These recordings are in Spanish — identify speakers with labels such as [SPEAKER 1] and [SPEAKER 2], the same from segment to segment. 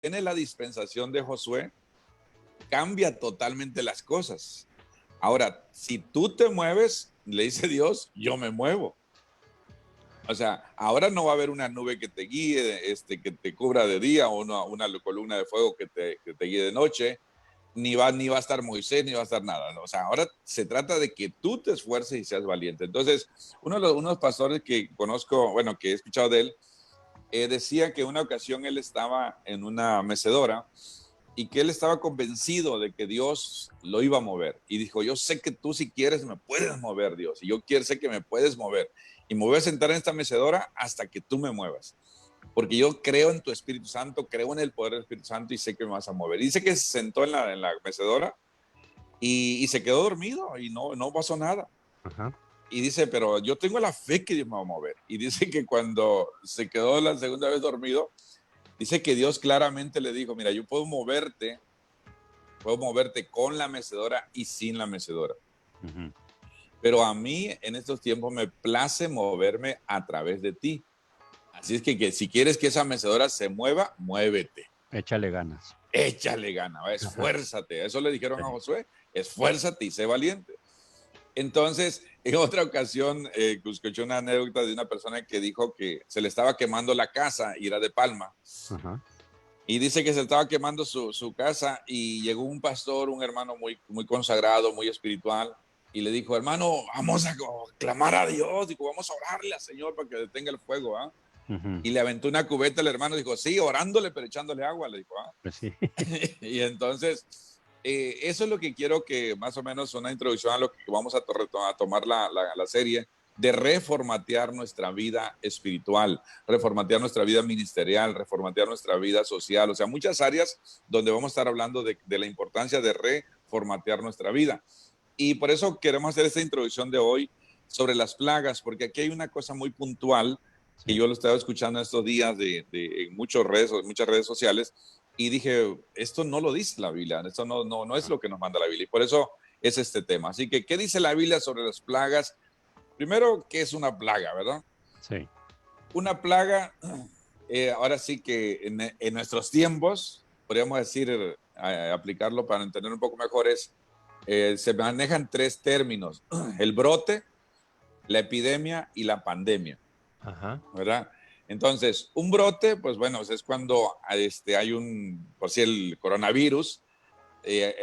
[SPEAKER 1] viene la dispensación de Josué, cambia totalmente las cosas. Ahora, si tú te mueves, le dice Dios, yo me muevo. O sea, ahora no va a haber una nube que te guíe, que te cubra de día, o una columna de fuego que te guíe de noche, ni va a estar Moisés, ni va a estar nada, ¿no? O sea, ahora se trata de que tú te esfuerces y seas valiente. Entonces, unos pastores que conozco, bueno, que he escuchado de él, decía que una ocasión él estaba en una mecedora y que él estaba convencido de que Dios lo iba a mover. Y dijo, yo sé que tú si quieres me puedes mover, Dios. Y yo quiero, sé que me puedes mover. Y me voy a sentar en esta mecedora hasta que tú me muevas. Porque yo creo en tu Espíritu Santo, creo en el poder del Espíritu Santo y sé que me vas a mover. Y dice que se sentó en la mecedora y se quedó dormido y no pasó nada.
[SPEAKER 2] Ajá.
[SPEAKER 1] Y dice, pero yo tengo la fe que Dios me va a mover. Y dice que cuando se quedó la segunda vez dormido, dice que Dios claramente le dijo, mira, yo puedo moverte con la mecedora y sin la mecedora.
[SPEAKER 2] Ujú.
[SPEAKER 1] Pero a mí en estos tiempos me place moverme a través de ti. Así es que si quieres que esa mecedora se mueva, muévete.
[SPEAKER 2] Échale ganas.
[SPEAKER 1] Échale gana,
[SPEAKER 2] Ajá.
[SPEAKER 1] esfuérzate. Eso le dijeron a
[SPEAKER 2] Sí.
[SPEAKER 1] Josué, esfuérzate y sé valiente. Entonces, en otra ocasión, escuché una anécdota de una persona que dijo que se le estaba quemando la casa y era de Palma.
[SPEAKER 2] Ajá.
[SPEAKER 1] Y dice que se estaba quemando su casa y llegó un pastor, un hermano muy consagrado, muy espiritual, y le dijo, hermano, vamos a clamar a Dios, dijo, vamos a orarle al Señor para que detenga el fuego, ¿ah?
[SPEAKER 2] Ujú.
[SPEAKER 1] Y le aventó una cubeta al hermano, dijo, sí, orándole, pero echándole agua, le dijo, ¿ah?
[SPEAKER 2] Pues sí.
[SPEAKER 1] Y entonces, eso es lo que quiero que más o menos una introducción a lo que vamos a tomar la serie, de reformatear nuestra vida espiritual, reformatear nuestra vida ministerial, reformatear nuestra vida social, o sea, muchas áreas donde vamos a estar hablando de la importancia de reformatear nuestra vida. Y por eso queremos hacer esta introducción de hoy sobre las plagas, porque aquí hay una cosa muy puntual que
[SPEAKER 2] Sí.
[SPEAKER 1] yo lo estaba escuchando estos días en muchas redes sociales, y dije, esto no lo dice la Biblia, esto no es
[SPEAKER 2] Ajá.
[SPEAKER 1] lo que nos manda la Biblia, y por eso es este tema. Así que, ¿qué dice la Biblia sobre las plagas? Primero, ¿qué es una plaga, verdad?
[SPEAKER 2] Sí.
[SPEAKER 1] Una plaga, ahora sí que en nuestros tiempos, podríamos decir, aplicarlo para entender un poco mejor, se manejan tres términos, el brote, la epidemia y la pandemia,
[SPEAKER 2] Ajá.
[SPEAKER 1] ¿verdad? Entonces, un brote, pues bueno, es cuando hay por si el coronavirus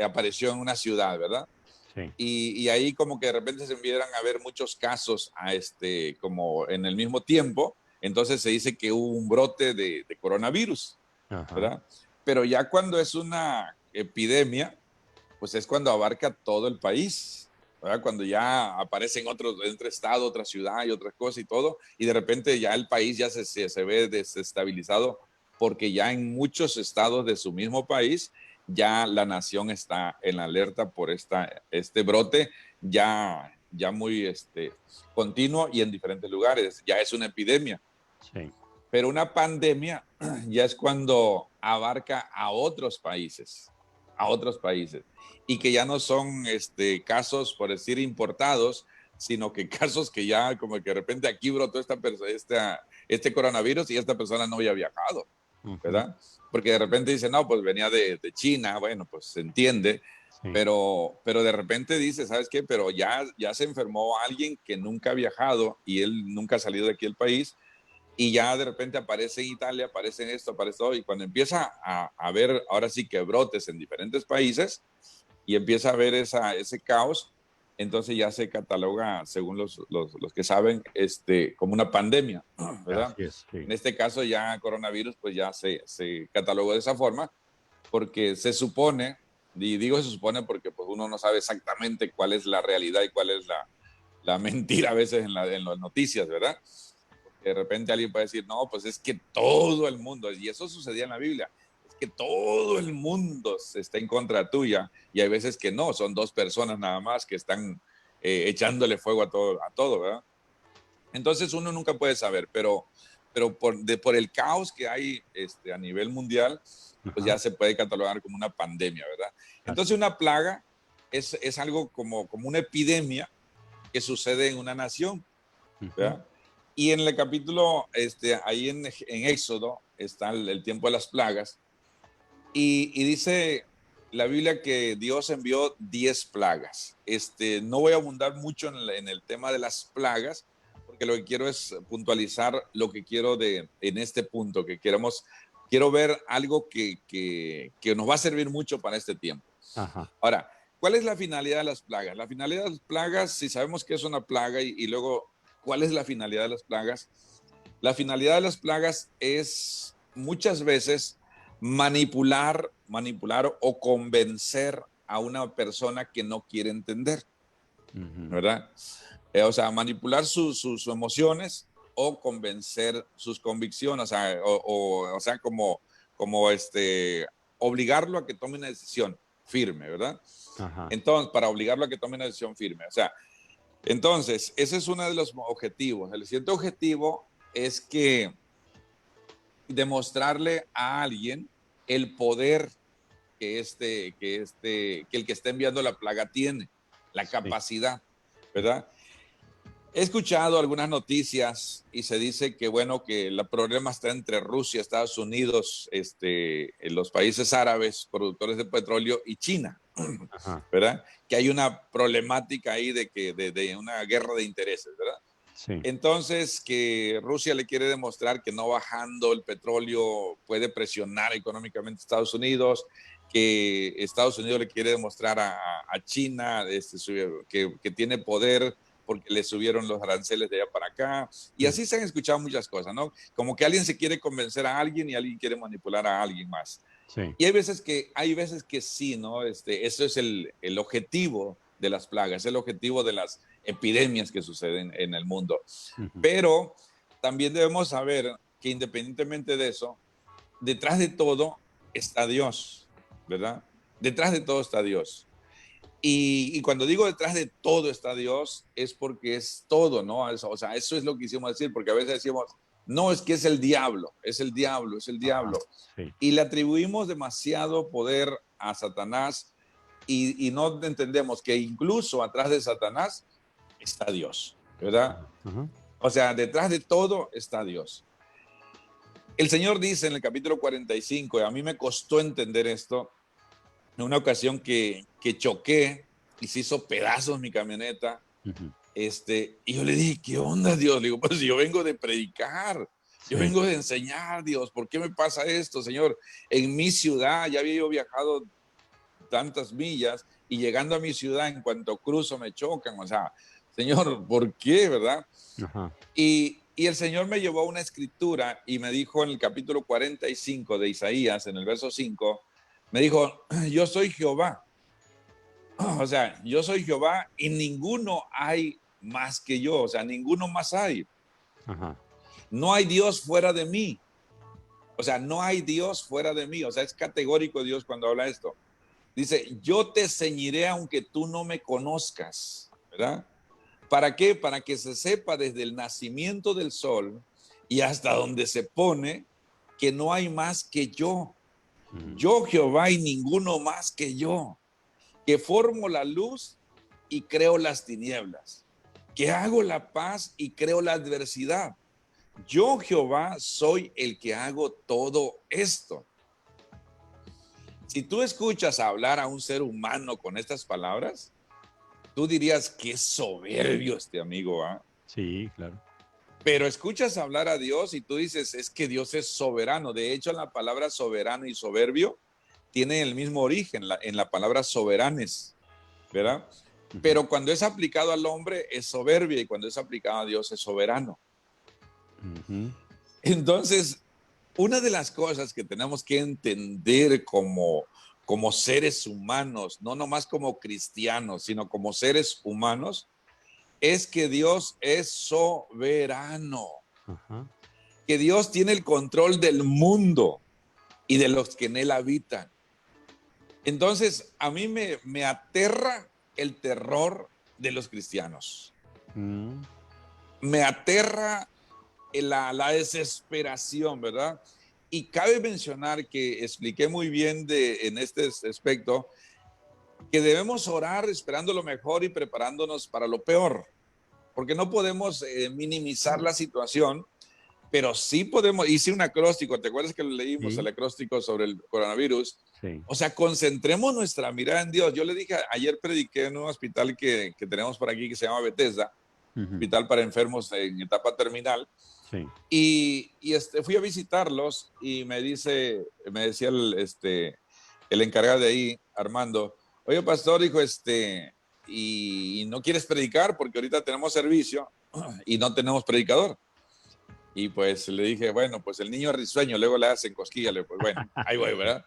[SPEAKER 1] apareció en una ciudad, ¿verdad?
[SPEAKER 2] Sí.
[SPEAKER 1] Y ahí como que de repente se empiezan a ver muchos casos como en el mismo tiempo, entonces se dice que hubo un brote de coronavirus,
[SPEAKER 2] Ajá.
[SPEAKER 1] ¿verdad? Pero ya cuando es una epidemia, pues es cuando abarca todo el país, ¿verdad? Cuando ya aparecen otro estado, otra ciudad y otras cosas y todo, y de repente ya el país ya se ve desestabilizado porque ya en muchos estados de su mismo país ya la nación está en alerta por este brote ya muy continuo y en diferentes lugares, ya es una epidemia.
[SPEAKER 2] Sí.
[SPEAKER 1] Pero una pandemia ya es cuando abarca a otros países, y que ya no son casos, por decir, importados, sino que casos que ya como que de repente aquí brotó este coronavirus y esta persona no había viajado,
[SPEAKER 2] Ujú.
[SPEAKER 1] ¿verdad? Porque de repente dicen, no, pues venía de China, bueno, pues se entiende,
[SPEAKER 2] Sí.
[SPEAKER 1] pero de repente dice, ¿sabes qué? Pero ya se enfermó alguien que nunca ha viajado y él nunca ha salido de aquí del país, y ya de repente aparece en Italia, aparece en esto, aparece todo, y cuando empieza a ver ahora sí que brotes en diferentes países y empieza a ver ese caos, entonces ya se cataloga, según los que saben, como una pandemia, ¿verdad?
[SPEAKER 2] Así es. Sí.
[SPEAKER 1] En este caso ya coronavirus, pues ya se catalogó de esa forma, porque se supone, y digo se supone porque pues uno no sabe exactamente cuál es la realidad y cuál es la mentira a veces en las noticias, ¿verdad? De repente alguien puede decir, no, pues es que todo el mundo, y eso sucedía en la Biblia, es que todo el mundo está en contra tuya, y hay veces que no, son dos personas nada más que están echándole fuego a todo, ¿verdad? Entonces uno nunca puede saber, pero por el caos que hay a nivel mundial, pues
[SPEAKER 2] Ajá.
[SPEAKER 1] ya se puede catalogar como una pandemia, ¿verdad?
[SPEAKER 2] Así
[SPEAKER 1] Entonces
[SPEAKER 2] es.
[SPEAKER 1] una plaga es algo como una epidemia que sucede en una nación,
[SPEAKER 2] Ujú.
[SPEAKER 1] ¿verdad? Y en el capítulo, ahí en Éxodo, está el tiempo de las plagas, Y dice la Biblia que Dios envió 10 plagas. No voy a abundar mucho en el tema de las plagas, porque lo que quiero es puntualizar lo que quiero en este punto, quiero ver algo que nos va a servir mucho para este tiempo.
[SPEAKER 2] Ajá.
[SPEAKER 1] Ahora, ¿cuál es la finalidad de las plagas? La finalidad de las plagas, si sabemos que es una plaga y luego, ¿cuál es la finalidad de las plagas? La finalidad de las plagas es muchas veces manipular o convencer a una persona que no quiere entender,
[SPEAKER 2] Ujú.
[SPEAKER 1] ¿verdad? O sea, manipular sus emociones o convencer sus convicciones, o sea, como obligarlo a que tome una decisión firme, ¿verdad?
[SPEAKER 2] Ajá.
[SPEAKER 1] Entonces, para obligarlo a que tome una decisión firme. O sea, entonces, ese es uno de los objetivos. El siguiente objetivo es que demostrarle a alguien el poder que el que está enviando la plaga tiene, la
[SPEAKER 2] Sí.
[SPEAKER 1] capacidad, ¿verdad? He escuchado algunas noticias y se dice que, bueno, que el problema está entre Rusia, Estados Unidos, en los países árabes, productores de petróleo, y China,
[SPEAKER 2] Ajá.
[SPEAKER 1] ¿verdad? Que hay una problemática ahí de una guerra de intereses, ¿verdad?
[SPEAKER 2] Sí.
[SPEAKER 1] Entonces, que Rusia le quiere demostrar que no bajando el petróleo puede presionar económicamente a Estados Unidos, que Estados Unidos le quiere demostrar a China que tiene poder porque le subieron los aranceles de allá para acá. Y
[SPEAKER 2] Mm.
[SPEAKER 1] así se han escuchado muchas cosas, ¿no? Como que alguien se quiere convencer a alguien y alguien quiere manipular a alguien más.
[SPEAKER 2] Sí.
[SPEAKER 1] Y hay veces que sí, ¿no? Eso es el objetivo de las plagas, el objetivo de las epidemias que suceden en el mundo.
[SPEAKER 2] Ujú.
[SPEAKER 1] Pero también debemos saber que independientemente de eso, detrás de todo está Dios, ¿verdad? Detrás de todo está Dios. Y cuando digo detrás de todo está Dios, es porque es todo, ¿no? O sea, eso es lo que hicimos decir, porque a veces decimos, no, es que es el diablo, es el diablo, es el
[SPEAKER 2] Ajá.
[SPEAKER 1] diablo.
[SPEAKER 2] Sí.
[SPEAKER 1] Y le atribuimos demasiado poder a Satanás y no entendemos que incluso atrás de Satanás está Dios, ¿verdad?
[SPEAKER 2] Ajá. Ajá.
[SPEAKER 1] O sea, detrás de todo está Dios. El Señor dice en el capítulo 45, y a mí me costó entender esto, en una ocasión que choqué y se hizo pedazos mi camioneta,
[SPEAKER 2] Ujú.
[SPEAKER 1] y yo le dije, ¿qué onda, Dios? Le digo, pues yo vengo de predicar, yo
[SPEAKER 2] Sí.
[SPEAKER 1] vengo de enseñar, Dios, ¿por qué me pasa esto, Señor? En mi ciudad, ya había yo viajado tantas millas y llegando a mi ciudad, en cuanto cruzo, me chocan, o sea, Señor, ¿por qué, verdad?
[SPEAKER 2] Ajá.
[SPEAKER 1] Y el Señor me llevó a una escritura y me dijo en el capítulo 45 de Isaías, en el verso 5, me dijo, yo soy Jehová. O sea, yo soy Jehová y ninguno hay más que yo, o sea, ninguno más hay.
[SPEAKER 2] Ajá.
[SPEAKER 1] No hay Dios fuera de mí. O sea, no hay Dios fuera de mí. O sea, es categórico Dios cuando habla esto. Dice, yo te ceñiré aunque tú no me conozcas, ¿verdad? ¿Para qué? Para que se sepa desde el nacimiento del sol y hasta donde se pone que no hay más que yo.
[SPEAKER 2] Ujú.
[SPEAKER 1] Yo, Jehová, y ninguno más que yo, que formo la luz y creo las tinieblas, que hago la paz y creo la adversidad. Yo, Jehová, soy el que hago todo esto. Si tú escuchas hablar a un ser humano con estas palabras, tú dirías, qué soberbio este amigo, ¿ah?
[SPEAKER 2] Sí, claro.
[SPEAKER 1] Pero escuchas hablar a Dios y tú dices, es que Dios es soberano. De hecho, la palabra soberano y soberbio tiene el mismo origen en la palabra soberanes, ¿verdad?
[SPEAKER 2] Ujú.
[SPEAKER 1] Pero cuando es aplicado al hombre es soberbia y cuando es aplicado a Dios es soberano.
[SPEAKER 2] Ujú.
[SPEAKER 1] Entonces, una de las cosas que tenemos que entender como seres humanos, no nomás como cristianos, sino como seres humanos, es que Dios es soberano,
[SPEAKER 2] Ajá.
[SPEAKER 1] que Dios tiene el control del mundo y de los que en él habitan. Entonces, a mí me aterra el terror de los cristianos.
[SPEAKER 2] Mm.
[SPEAKER 1] Me aterra la desesperación, ¿verdad? Y cabe mencionar que expliqué muy bien en este aspecto que debemos orar esperando lo mejor y preparándonos para lo peor, porque no podemos minimizar la situación pero sí podemos, hice un acróstico, ¿te acuerdas que lo leímos, el
[SPEAKER 2] Sí,
[SPEAKER 1] acróstico sobre el coronavirus?
[SPEAKER 2] sí.
[SPEAKER 1] O sea, concentremos nuestra mirada en Dios. Yo le dije, ayer prediqué en un hospital que tenemos por aquí que se llama Bethesda,
[SPEAKER 2] Ujú.
[SPEAKER 1] hospital para enfermos en etapa terminal,
[SPEAKER 2] Sí.
[SPEAKER 1] y fui a visitarlos y me decía el encargado de ahí, Armando, oye, pastor, dijo, y no quieres predicar porque ahorita tenemos servicio y no tenemos predicador. Y pues le dije, bueno, pues el niño risueño, luego le hacen cosquilla, le digo, pues bueno, ahí voy, ¿verdad?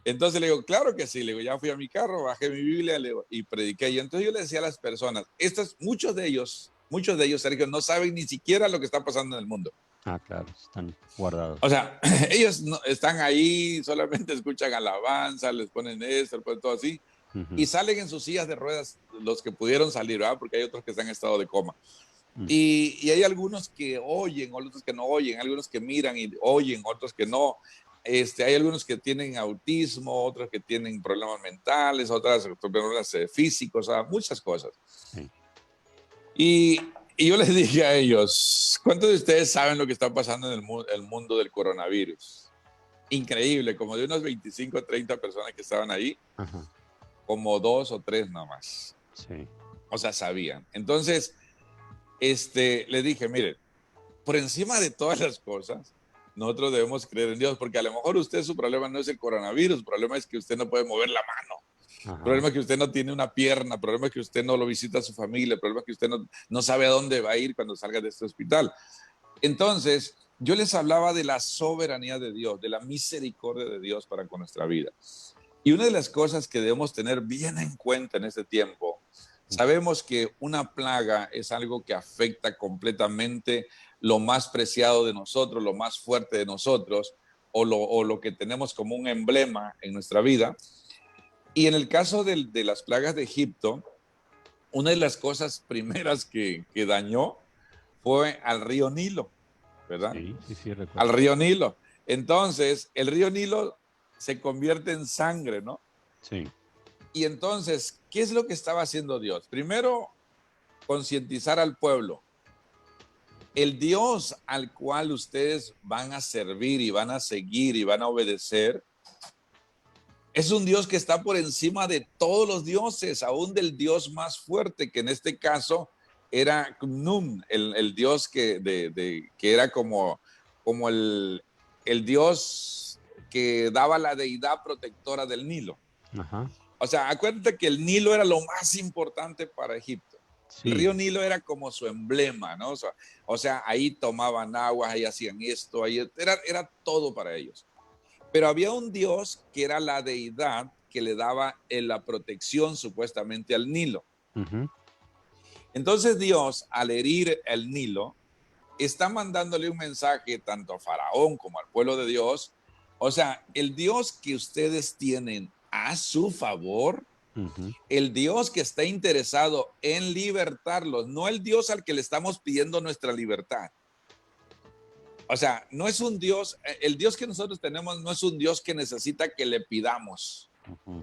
[SPEAKER 1] Entonces le digo, claro que sí, le digo, ya fui a mi carro, bajé mi Biblia le digo, y prediqué. Y entonces yo le decía a las personas, muchos de ellos, Sergio, no saben ni siquiera lo que está pasando en el mundo.
[SPEAKER 2] Ah, claro, están guardados.
[SPEAKER 1] O sea, ellos no, están ahí, solamente escuchan alabanza, les ponen esto, les ponen todo así,
[SPEAKER 2] Ujú.
[SPEAKER 1] y salen en sus sillas de ruedas los que pudieron salir, ¿verdad? Porque hay otros que están en estado de coma.
[SPEAKER 2] Mm.
[SPEAKER 1] Y hay algunos que oyen, otros que no oyen, algunos que miran y oyen, otros que no. Hay algunos que tienen autismo, otros que tienen problemas mentales, otros problemas físicos, o sea, muchas cosas.
[SPEAKER 2] Sí.
[SPEAKER 1] Y, y yo les dije a ellos, ¿cuántos de ustedes saben lo que está pasando en el mundo del coronavirus? Increíble, como de unos 25 o 30 personas que estaban ahí,
[SPEAKER 2] Ajá.
[SPEAKER 1] como dos o tres nomás.
[SPEAKER 2] Sí.
[SPEAKER 1] O sea, sabían. Entonces, le dije, miren, por encima de todas las cosas, nosotros debemos creer en Dios, porque a lo mejor usted su problema no es el coronavirus, el problema es que usted no puede mover la mano, el
[SPEAKER 2] Ajá.
[SPEAKER 1] problema es que usted no tiene una pierna, el problema es que usted no lo visita a su familia, el problema es que usted no sabe a dónde va a ir cuando salga de este hospital. Entonces, yo les hablaba de la soberanía de Dios, de la misericordia de Dios para con nuestra vida. Y una de las cosas que debemos tener bien en cuenta en este tiempo, sabemos que una plaga es algo que afecta completamente lo más preciado de nosotros, lo más fuerte de nosotros, o lo que tenemos como un emblema en nuestra vida. Y en el caso de las plagas de Egipto, una de las cosas primeras que dañó fue al río Nilo, ¿verdad?
[SPEAKER 2] Sí, sí, sí,
[SPEAKER 1] Al
[SPEAKER 2] recuerdo.
[SPEAKER 1] río Nilo. Entonces, el río Nilo se convierte en sangre, ¿no?
[SPEAKER 2] Sí.
[SPEAKER 1] Y entonces, ¿qué es lo que estaba haciendo Dios? Primero, concientizar al pueblo. El Dios al cual ustedes van a servir y van a seguir y van a obedecer, es un Dios que está por encima de todos los dioses, aún del Dios más fuerte, que en este caso era Khnum, el Dios que era como el Dios que daba la deidad protectora del Nilo.
[SPEAKER 2] Ajá.
[SPEAKER 1] O sea, acuérdate que el Nilo era lo más importante para Egipto. El
[SPEAKER 2] Sí.
[SPEAKER 1] río Nilo era como su emblema, ¿no? O sea, ahí tomaban agua, ahí hacían esto, ahí era todo para ellos. Pero había un dios que era la deidad que le daba la protección supuestamente al Nilo.
[SPEAKER 2] Ujú.
[SPEAKER 1] Entonces Dios, al herir el Nilo, está mandándole un mensaje tanto a Faraón como al pueblo de Dios. O sea, el Dios que ustedes tienen a su favor,
[SPEAKER 2] Ujú.
[SPEAKER 1] el Dios que está interesado en libertarlos, no el Dios al que le estamos pidiendo nuestra libertad. O sea, no es un Dios, el Dios que nosotros tenemos no es un Dios que necesita que le pidamos,
[SPEAKER 2] Ujú.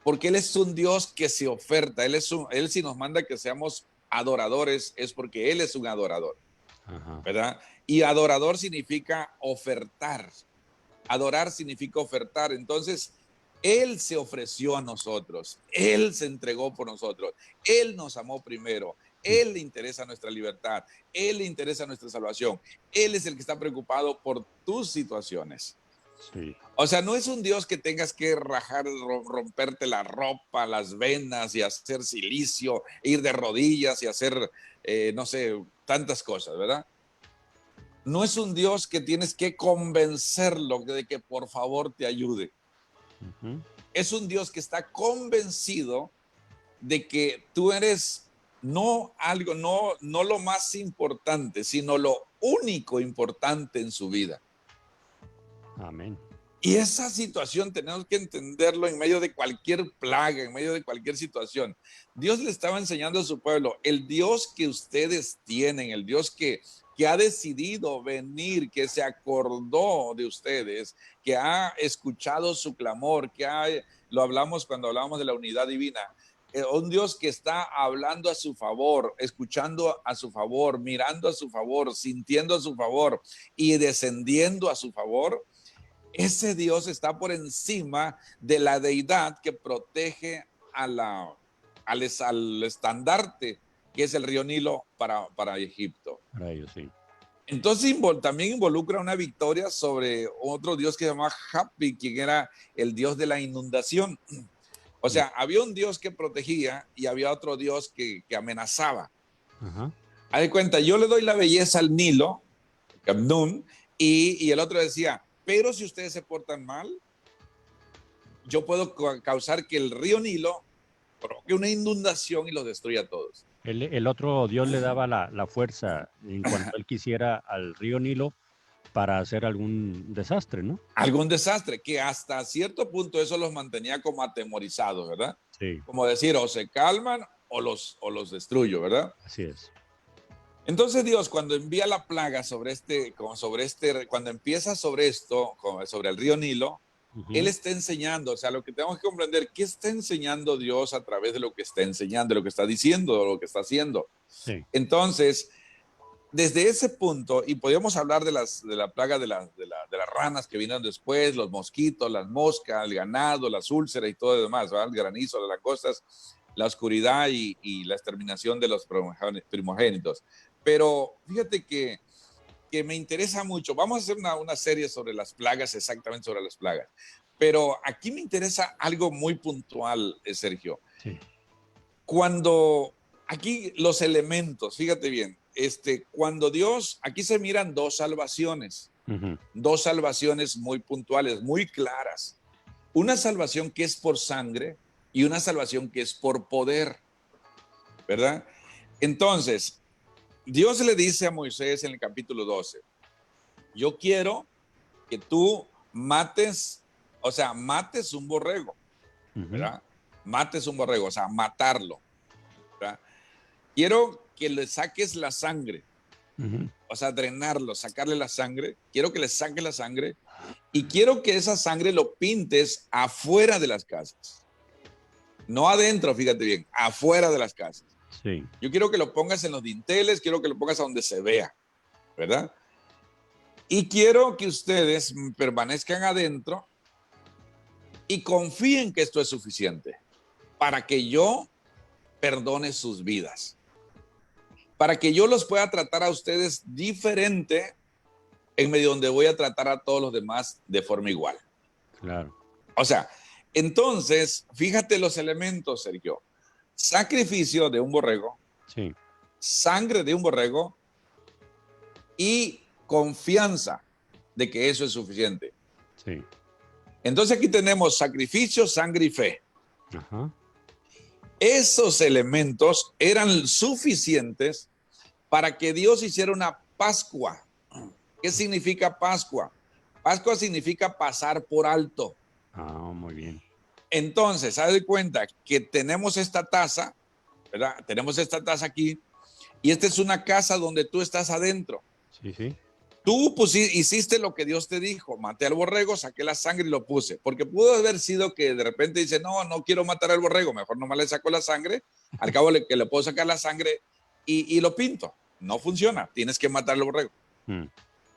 [SPEAKER 1] porque Él es un Dios que se oferta, Él si nos manda que seamos adoradores es porque Él es un adorador,
[SPEAKER 2] Ajá.
[SPEAKER 1] ¿verdad? Y adorador significa ofertar, adorar significa ofertar, entonces Él se ofreció a nosotros, Él se entregó por nosotros, Él nos amó primero,
[SPEAKER 2] Mm.
[SPEAKER 1] Él le interesa nuestra libertad, Él le interesa nuestra salvación, Él es el que está preocupado por tus situaciones.
[SPEAKER 2] Sí.
[SPEAKER 1] O sea, no es un Dios que tengas que rajar, romperte la ropa, las venas y hacer silicio, ir de rodillas y hacer, no sé, tantas cosas, ¿verdad? No es un Dios que tienes que convencerlo de que por favor te ayude.
[SPEAKER 2] Ujú.
[SPEAKER 1] Es un Dios que está convencido de que tú eres no lo más importante, sino lo único importante en su vida.
[SPEAKER 2] Amén.
[SPEAKER 1] Y esa situación tenemos que entenderlo en medio de cualquier plaga, en medio de cualquier situación. Dios le estaba enseñando a su pueblo, el Dios que ustedes tienen, el Dios que ha decidido venir, que se acordó de ustedes, que ha escuchado su clamor, lo hablamos cuando hablamos de la unidad divina. un Dios que está hablando a su favor, escuchando a su favor, mirando a su favor, sintiendo a su favor y descendiendo a su favor, ese Dios está por encima de la deidad que protege al estandarte que es el río Nilo para Egipto.
[SPEAKER 2] Para ellos, sí.
[SPEAKER 1] Entonces también involucra una victoria sobre otro Dios que se llama Hapi, quien era el Dios de la inundación. O sea, había un Dios que protegía y había otro Dios que amenazaba.
[SPEAKER 2] Ajá.
[SPEAKER 1] Haz de cuenta, yo le doy la belleza al Nilo, Camnun, y el otro decía, pero si ustedes se portan mal, yo puedo causar que el río Nilo provoque una inundación y los destruya a todos.
[SPEAKER 2] El otro Dios le daba la fuerza en cuanto él quisiera al río Nilo para hacer algún desastre, ¿no?
[SPEAKER 1] Algún desastre, que hasta cierto punto eso los mantenía como atemorizados, ¿verdad?
[SPEAKER 2] Sí,
[SPEAKER 1] Como decir, o se calman o los destruyo, ¿verdad?
[SPEAKER 2] así es.
[SPEAKER 1] Entonces Dios, cuando envía la plaga cuando empieza sobre esto, sobre el río Nilo, Él
[SPEAKER 2] Ujú.
[SPEAKER 1] está enseñando, o sea, lo que tenemos que comprender, ¿qué está enseñando Dios a través de lo que está enseñando, de lo que está diciendo, de lo que está haciendo?
[SPEAKER 2] Sí.
[SPEAKER 1] Entonces, desde ese punto, y podríamos hablar de la plaga de las ranas que vinieron después, los mosquitos, las moscas, el ganado, las úlceras y todo lo demás, ¿verdad? El granizo, las langostas, la oscuridad y la exterminación de los primogénitos. Pero fíjate que me interesa mucho. Vamos a hacer una serie sobre las plagas, exactamente sobre las plagas. Pero aquí me interesa algo muy puntual, Sergio.
[SPEAKER 2] Sí.
[SPEAKER 1] Cuando aquí los elementos, fíjate bien, cuando Dios, aquí se miran
[SPEAKER 2] Ujú.
[SPEAKER 1] dos salvaciones muy puntuales, muy claras. Una salvación que es por sangre y una salvación que es por poder, ¿verdad? Entonces, Dios le dice a Moisés en el capítulo 12, yo quiero que tú mates, o sea, mates un borrego,
[SPEAKER 2] Ujú.
[SPEAKER 1] ¿verdad? Mates un borrego, o sea, matarlo, ¿verdad? Quiero que le saques la sangre,
[SPEAKER 2] Ujú.
[SPEAKER 1] o sea, drenarlo, sacarle la sangre. Quiero que le saques la sangre y quiero que esa sangre lo pintes afuera de las casas. No adentro, fíjate bien, afuera de las casas.
[SPEAKER 2] Sí.
[SPEAKER 1] Yo quiero que lo pongas en los dinteles, quiero que lo pongas a donde se vea, ¿verdad? Y quiero que ustedes permanezcan adentro y confíen que esto es suficiente para que yo perdone sus vidas, para que yo los pueda tratar a ustedes diferente en medio donde voy a tratar a todos los demás de forma igual.
[SPEAKER 2] Claro.
[SPEAKER 1] O sea, entonces, fíjate los elementos, Sergio. Sacrificio de un borrego,
[SPEAKER 2] Sí.
[SPEAKER 1] sangre de un borrego y confianza de que eso es suficiente.
[SPEAKER 2] Sí.
[SPEAKER 1] Entonces aquí tenemos sacrificio, sangre y fe.
[SPEAKER 2] Ajá.
[SPEAKER 1] Esos elementos eran suficientes para que Dios hiciera una Pascua. ¿Qué significa Pascua? Pascua significa pasar por alto.
[SPEAKER 2] Ah, muy bien.
[SPEAKER 1] Entonces, haz de cuenta que tenemos esta taza, ¿verdad? Tenemos esta taza aquí y esta es una casa donde tú estás adentro.
[SPEAKER 2] Sí, sí.
[SPEAKER 1] Tú hiciste lo que Dios te dijo, maté al borrego, saqué la sangre y lo puse, porque pudo haber sido que de repente dice, no, no quiero matar al borrego, mejor nomás le saco la sangre, al cabo que le puedo sacar la sangre y lo pinto. No funciona, tienes que matar al borrego,
[SPEAKER 2] Mm.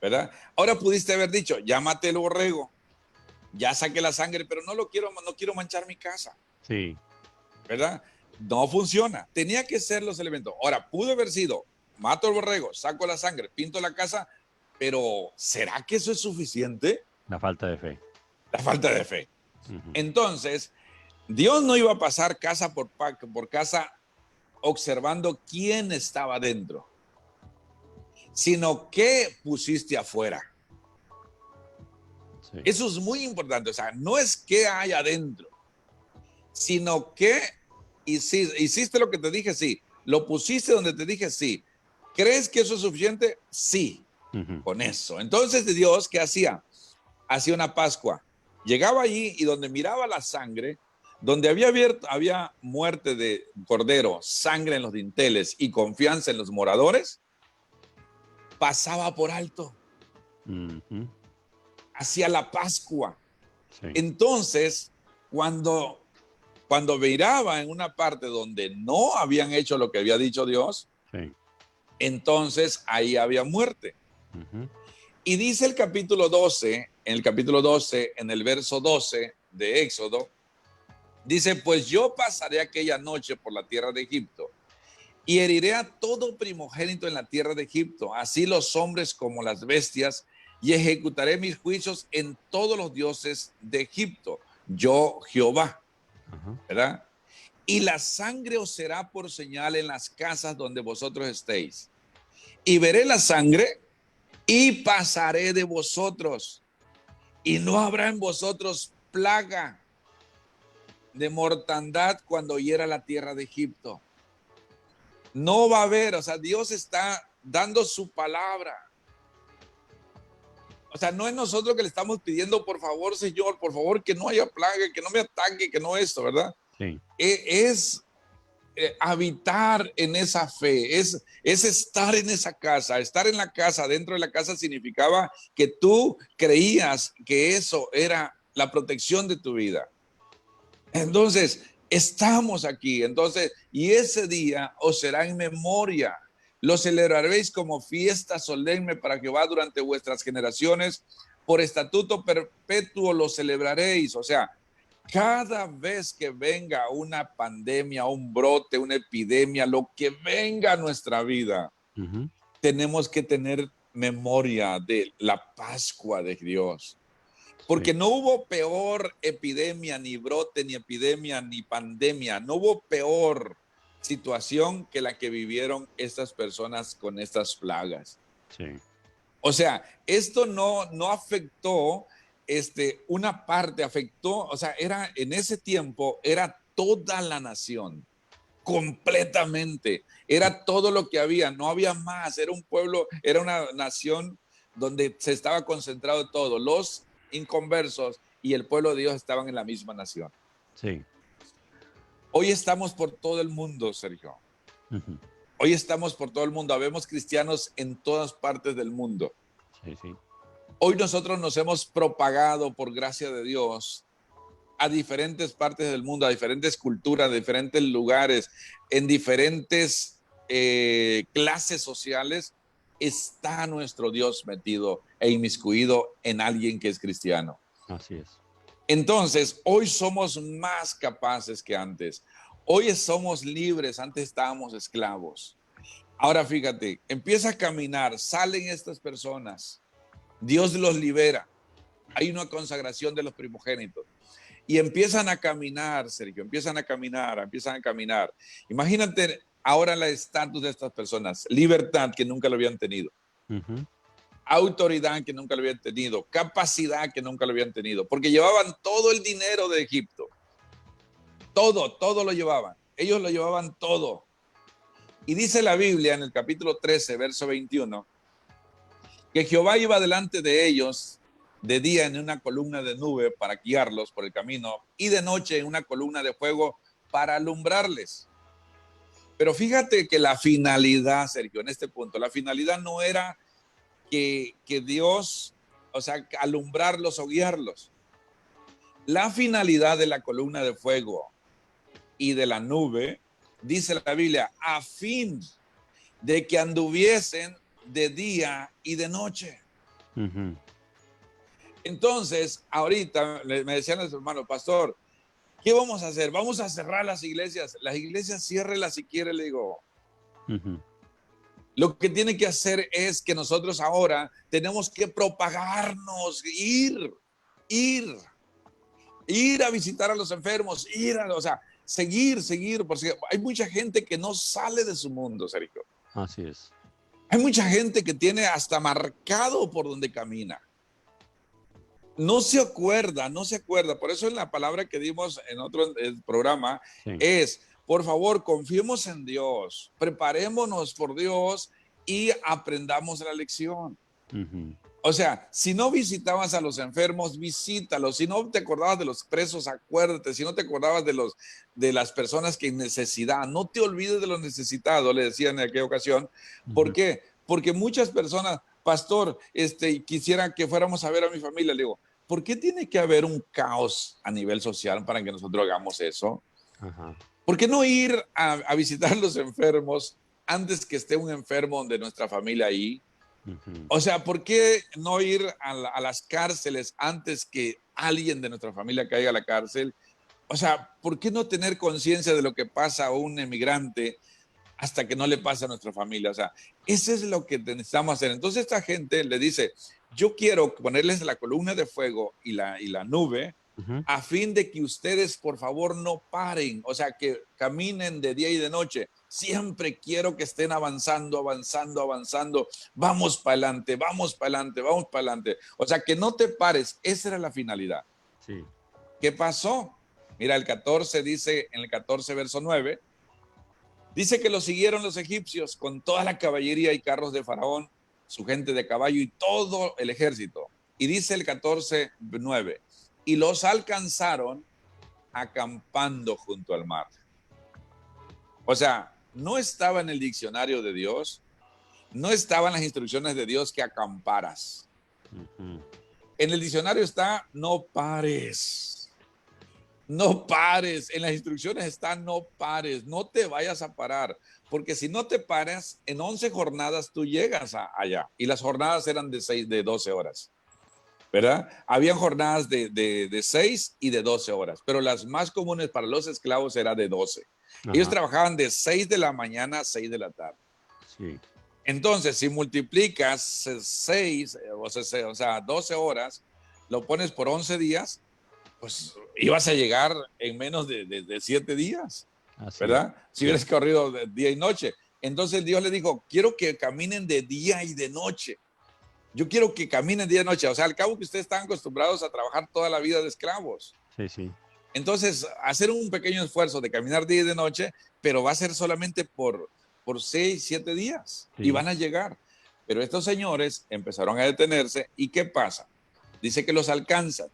[SPEAKER 1] ¿verdad? Ahora pudiste haber dicho, ya maté el borrego, ya saqué la sangre, pero no quiero manchar mi casa,
[SPEAKER 2] Sí.
[SPEAKER 1] ¿verdad? No funciona, tenía que ser los elementos. Ahora, pudo haber sido, mato al borrego, saco la sangre, pinto la casa, pero ¿será que eso es suficiente?
[SPEAKER 2] La falta de fe.
[SPEAKER 1] La falta de fe.
[SPEAKER 2] Ujú.
[SPEAKER 1] Entonces, Dios no iba a pasar casa por casa observando quién estaba dentro, sino qué pusiste afuera.
[SPEAKER 2] Sí.
[SPEAKER 1] Eso es muy importante. O sea, no es qué hay adentro, sino qué hiciste lo que te dije, sí. Lo pusiste donde te dije, sí. ¿Crees que eso es suficiente? Sí,
[SPEAKER 2] Ujú.
[SPEAKER 1] con eso. Entonces, Dios, ¿qué hacía? Hacía una Pascua. Llegaba allí y donde miraba la sangre, donde había muerte de cordero, sangre en los dinteles y confianza en los moradores, pasaba por alto,
[SPEAKER 2] Ujú.
[SPEAKER 1] hacía la Pascua.
[SPEAKER 2] Sí.
[SPEAKER 1] Entonces, cuando Cuando miraba en una parte donde no habían hecho lo que había dicho Dios,
[SPEAKER 2] Sí.
[SPEAKER 1] entonces ahí había muerte.
[SPEAKER 2] Ujú.
[SPEAKER 1] Y dice el capítulo 12, en el capítulo 12, en el verso 12 de Éxodo, dice, pues yo pasaré aquella noche por la tierra de Egipto y heriré a todo primogénito en la tierra de Egipto, así los hombres como las bestias, y ejecutaré mis juicios en todos los dioses de Egipto, yo Jehová,
[SPEAKER 2] Ajá.
[SPEAKER 1] ¿verdad? Y la sangre os será por señal en las casas donde vosotros estéis. Y veré la sangre y pasaré de vosotros, y no habrá en vosotros plaga de mortandad cuando hiera la tierra de Egipto. No va a haber, o sea, Dios está dando su palabra. O sea, no es nosotros que le estamos pidiendo, por favor, Señor, por favor, que no haya plaga, que no me ataque, que no esto, ¿verdad?
[SPEAKER 2] Sí.
[SPEAKER 1] Es habitar en esa fe, es estar en esa casa. Estar en la casa, dentro de la casa, significaba que tú creías que eso era la protección de tu vida. Entonces, estamos aquí. Entonces, y ese día os será en memoria. Lo celebraréis como fiesta solemne para Jehová durante vuestras generaciones. Por estatuto perpetuo lo celebraréis. O sea, cada vez que venga una pandemia, un brote, una epidemia, lo que venga a nuestra vida,
[SPEAKER 2] Ujú.
[SPEAKER 1] tenemos que tener memoria de la Pascua de Dios.
[SPEAKER 2] Sí.
[SPEAKER 1] Porque no hubo peor epidemia, ni brote, ni epidemia, ni pandemia. No hubo peor situación que la que vivieron estas personas con estas plagas.
[SPEAKER 2] Sí.
[SPEAKER 1] O sea, esto no afectó una parte, afectó, o sea, era en ese tiempo, era toda la nación, completamente. Era todo lo que había, no había más. Era un pueblo, era una nación donde se estaba concentrado todo. Los inconversos y el pueblo de Dios estaban en la misma nación.
[SPEAKER 2] Sí.
[SPEAKER 1] Hoy estamos por todo el mundo, Sergio.
[SPEAKER 2] Ujú.
[SPEAKER 1] Hoy estamos por todo el mundo. Habemos cristianos en todas partes del mundo.
[SPEAKER 2] Sí, sí.
[SPEAKER 1] Hoy nosotros nos hemos propagado por gracia de Dios a diferentes partes del mundo, a diferentes culturas, diferentes lugares, en diferentes clases sociales. Está nuestro Dios metido e inmiscuido en alguien que es cristiano.
[SPEAKER 2] Así es.
[SPEAKER 1] Entonces, hoy somos más capaces que antes. Hoy somos libres, antes estábamos esclavos. Ahora fíjate, empieza a caminar, salen estas personas, Dios los libera. Hay una consagración de los primogénitos. Y empiezan a caminar, Sergio, empiezan a caminar, empiezan a caminar. Imagínate ahora el estatus de estas personas, libertad que nunca lo habían tenido,
[SPEAKER 2] Ujú.
[SPEAKER 1] autoridad que nunca lo habían tenido, capacidad que nunca lo habían tenido, porque llevaban todo el dinero de Egipto, todo lo llevaban, ellos lo llevaban todo. Y dice la Biblia en el capítulo 13, verso 21, que Jehová iba delante de ellos de día en una columna de nube para guiarlos por el camino y de noche en una columna de fuego para alumbrarles. Pero fíjate que la finalidad, Sergio, en este punto, la finalidad no era que Dios, o sea, alumbrarlos o guiarlos. La finalidad de la columna de fuego y de la nube, dice la Biblia, a fin de que anduviesen de día y de noche.
[SPEAKER 2] Ujú.
[SPEAKER 1] Entonces, ahorita me decían los hermanos, pastor, ¿qué vamos a hacer? Vamos a cerrar las iglesias. Las iglesias ciérrelas si quiere, le digo.
[SPEAKER 2] Ujú.
[SPEAKER 1] Lo que tiene que hacer es que nosotros ahora tenemos que propagarnos, ir, ir a visitar a los enfermos, o sea, seguir, porque hay mucha gente que no sale de su mundo, Sergio.
[SPEAKER 2] Así es.
[SPEAKER 1] Hay mucha gente que tiene hasta marcado por donde camina. No se acuerda, no se acuerda. Por eso en la palabra que dimos en otro programa
[SPEAKER 2] Sí.
[SPEAKER 1] es, por favor, confiemos en Dios, preparémonos por Dios y aprendamos la lección.
[SPEAKER 2] Ujú.
[SPEAKER 1] O sea, si no visitabas a los enfermos, visítalos. Si no te acordabas de los presos, acuérdate. Si no te acordabas de las personas que en necesidad, no te olvides de los necesitados, le decían en aquella ocasión. ¿Por
[SPEAKER 2] Ujú.
[SPEAKER 1] qué? Porque muchas personas, pastor, quisiera que fuéramos a ver a mi familia. Le digo, ¿por qué tiene que haber un caos a nivel social para que nosotros hagamos eso?
[SPEAKER 2] Ajá.
[SPEAKER 1] ¿Por qué no ir a visitar a los enfermos antes que esté un enfermo de nuestra familia ahí?
[SPEAKER 2] Ujú.
[SPEAKER 1] O sea, ¿por qué no ir a las cárceles antes que alguien de nuestra familia caiga a la cárcel? O sea, ¿por qué no tener conciencia de lo que pasa a un emigrante hasta que no le pasa a nuestra familia? O sea, eso es lo que necesitamos hacer. Entonces esta gente le dice, yo quiero ponerles la columna de fuego y la nube
[SPEAKER 2] Ujú.
[SPEAKER 1] a fin de que ustedes por favor no paren, o sea, que caminen de día y de noche. Siempre quiero que estén avanzando, avanzando, avanzando. Vamos para adelante, vamos para adelante, vamos para adelante. O sea, que no te pares. Esa era la finalidad.
[SPEAKER 2] Sí.
[SPEAKER 1] ¿Qué pasó? Mira, el 14 dice, en el 14 verso 9, dice que lo siguieron los egipcios con toda la caballería y carros de Faraón, su gente de caballo y todo el ejército. Y dice el 14:9, y los alcanzaron acampando junto al mar. O sea, no estaba en el diccionario de Dios, no estaban las instrucciones de Dios que acamparas.
[SPEAKER 2] Ujú.
[SPEAKER 1] En el diccionario está no pares. No pares, en las instrucciones está no pares, no te vayas a parar, porque si no te paras, en 11 jornadas tú llegas allá, y las jornadas eran de 12 horas, ¿verdad? Habían jornadas de 6 y de 12 horas, pero las más comunes para los esclavos era de 12. Ellos
[SPEAKER 2] Ajá.
[SPEAKER 1] trabajaban de 6 de la mañana a 6 de la tarde.
[SPEAKER 2] Sí.
[SPEAKER 1] Entonces, si multiplicas 6, o sea, 12 horas, lo pones por 11 días, pues ibas a llegar en menos de 7 días,
[SPEAKER 2] Así es.
[SPEAKER 1] ¿verdad? Si
[SPEAKER 2] Sí.
[SPEAKER 1] hubieras corrido de día y noche. Entonces Dios le dijo, quiero que caminen de día y de noche. Yo quiero que caminen día y noche. O sea, al cabo que ustedes están acostumbrados a trabajar toda la vida de esclavos.
[SPEAKER 2] Sí, sí.
[SPEAKER 1] Entonces, hacer un pequeño esfuerzo de caminar día y de noche, pero va a ser solamente por 6, 7 días y
[SPEAKER 2] Sí.
[SPEAKER 1] van a llegar. Pero estos señores empezaron a detenerse y ¿qué pasa? Dice que los alcanzan.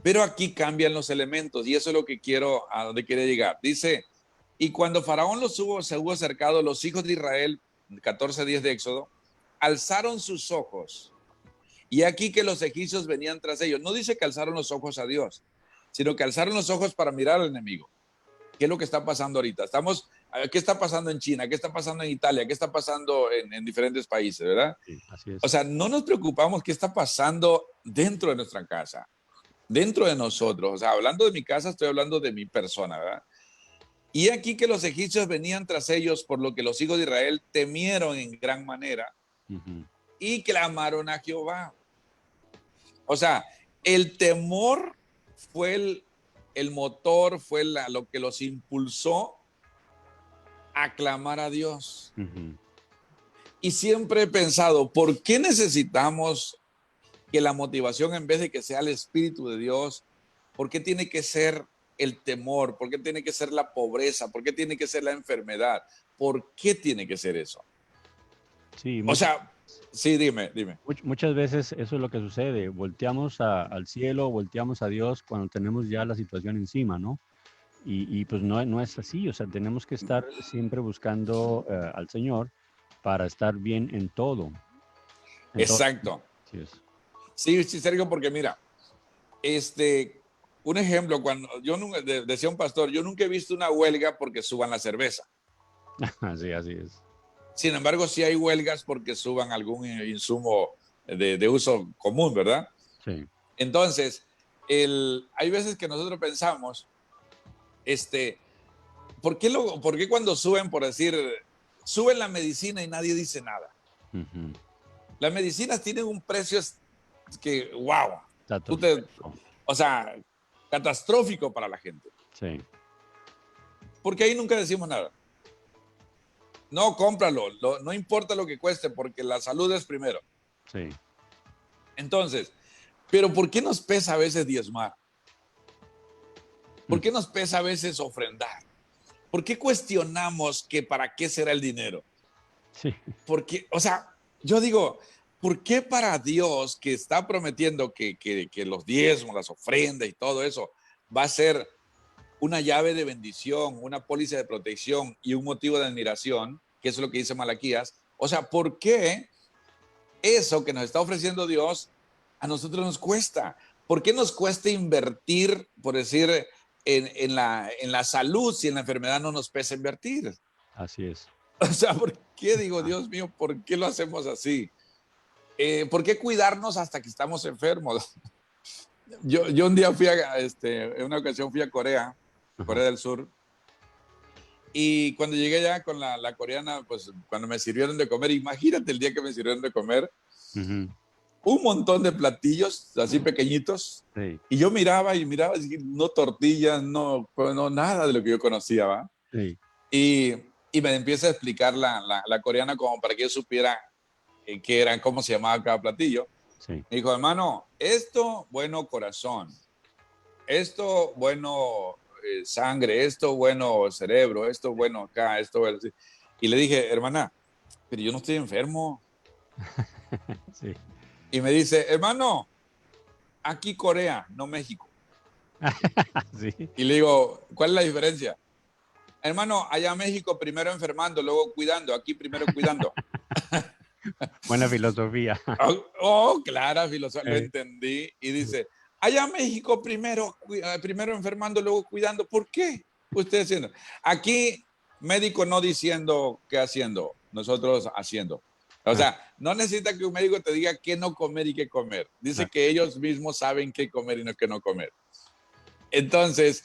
[SPEAKER 1] Pero aquí cambian los elementos y eso es lo que quiero, a donde quiere llegar. Dice, y cuando Faraón se hubo acercado, los hijos de Israel, 14:10 de Éxodo, alzaron sus ojos. Y aquí que los egipcios venían tras ellos. No dice que alzaron los ojos a Dios, sino que alzaron los ojos para mirar al enemigo. ¿Qué es lo que está pasando ahorita? ¿Qué está pasando en China? ¿Qué está pasando en Italia? ¿Qué está pasando en diferentes países, verdad?
[SPEAKER 2] Sí, así
[SPEAKER 1] O
[SPEAKER 2] es.
[SPEAKER 1] sea, no nos preocupamos qué está pasando dentro de nuestra casa, dentro de nosotros. O sea, hablando de mi casa, estoy hablando de mi persona, ¿verdad? Y aquí que los egipcios venían tras ellos, por lo que los hijos de Israel temieron en gran manera
[SPEAKER 2] Ujú.
[SPEAKER 1] y clamaron a Jehová. O sea, el temor fue el motor, fue lo que los impulsó a clamar a Dios.
[SPEAKER 2] Ujú.
[SPEAKER 1] Y siempre he pensado, ¿por qué necesitamos que la motivación, en vez de que sea el Espíritu de Dios, por qué tiene que ser el temor? ¿Por qué tiene que ser la pobreza? ¿Por qué tiene que ser la enfermedad? ¿Por qué tiene que ser eso?
[SPEAKER 2] Sí,
[SPEAKER 1] O sea, sí, dime, dime.
[SPEAKER 2] muchas veces eso es lo que sucede. Volteamos al cielo, volteamos a Dios cuando tenemos ya la situación encima, ¿no? Y pues no, no es así. O sea, tenemos que estar siempre buscando al Señor para estar bien en todo. En todo.
[SPEAKER 1] Exacto.
[SPEAKER 2] Así es.
[SPEAKER 1] Sí, sí, Sergio, porque mira, este, un ejemplo, cuando yo nunca, decía un pastor, yo nunca he visto una huelga porque suban la cerveza.
[SPEAKER 2] Sí, así es.
[SPEAKER 1] Sin embargo, sí hay huelgas porque suban algún insumo de uso común, ¿verdad?
[SPEAKER 2] Sí.
[SPEAKER 1] Entonces, hay veces que nosotros pensamos, este, ¿por qué cuando suben, por decir, suben la medicina y nadie dice nada?
[SPEAKER 2] Ujú.
[SPEAKER 1] Las medicinas tienen un precio que, wow, tú te,
[SPEAKER 2] Estratosférico.
[SPEAKER 1] o sea, catastrófico para la gente.
[SPEAKER 2] Sí,
[SPEAKER 1] Porque ahí nunca decimos nada. No, cómpralo, no importa lo que cueste, porque la salud es primero.
[SPEAKER 2] sí.
[SPEAKER 1] Entonces, pero ¿por qué nos pesa a veces diezmar? ¿Por
[SPEAKER 2] Mm.
[SPEAKER 1] qué nos pesa a veces ofrendar? ¿Por qué cuestionamos que para qué será el dinero?
[SPEAKER 2] Sí,
[SPEAKER 1] Porque, o sea, yo digo, ¿por qué para Dios que está prometiendo que los diezmos, las ofrendas y todo eso va a ser una llave de bendición, una póliza de protección y un motivo de admiración, que es lo que dice Malaquías? O sea, ¿por qué eso que nos está ofreciendo Dios a nosotros nos cuesta? ¿Por qué nos cuesta invertir, por decir, en la salud si en la enfermedad no nos pesa invertir?
[SPEAKER 2] Así es.
[SPEAKER 1] O sea, ¿por qué digo,
[SPEAKER 2] Ah,
[SPEAKER 1] Dios mío, por qué lo hacemos así? ¿Por qué cuidarnos hasta que estamos enfermos? Yo un día en una ocasión fui a Corea,
[SPEAKER 2] ajá.
[SPEAKER 1] Corea del Sur, y cuando llegué allá con la coreana, pues cuando me sirvieron de comer, imagínate el día que me sirvieron de comer,
[SPEAKER 2] Ujú.
[SPEAKER 1] un montón de platillos así pequeñitos,
[SPEAKER 2] Sí,
[SPEAKER 1] y yo miraba y miraba, y no tortillas, no, pues, no nada de lo que yo conocía, ¿va?
[SPEAKER 2] sí,
[SPEAKER 1] Y, y me empieza a explicar la coreana como para que yo supiera qué eran, cómo se llamaba cada platillo.
[SPEAKER 2] sí.
[SPEAKER 1] Me dijo, hermano, esto, bueno, corazón, esto, bueno, sangre, esto, bueno, cerebro, esto, bueno, acá, esto, bueno, así. Y le dije, hermana, pero yo no estoy enfermo.
[SPEAKER 2] Sí.
[SPEAKER 1] Y me dice, hermano, aquí Corea, no México.
[SPEAKER 2] Sí.
[SPEAKER 1] Y le digo, ¿cuál es la diferencia? Hermano, allá México primero enfermando, luego cuidando, aquí primero cuidando.
[SPEAKER 2] Buena filosofía.
[SPEAKER 1] Oh, oh, clara filosofía, lo
[SPEAKER 2] Eh,
[SPEAKER 1] entendí. Y dice, allá México primero enfermando, luego cuidando. ¿Por qué? Usted haciendo. Aquí, médico no diciendo qué haciendo, nosotros haciendo. O
[SPEAKER 2] ah,
[SPEAKER 1] sea, no necesita que un médico te diga qué no comer y qué comer. Dice
[SPEAKER 2] ah,
[SPEAKER 1] que ellos mismos saben qué comer y no qué no comer. Entonces,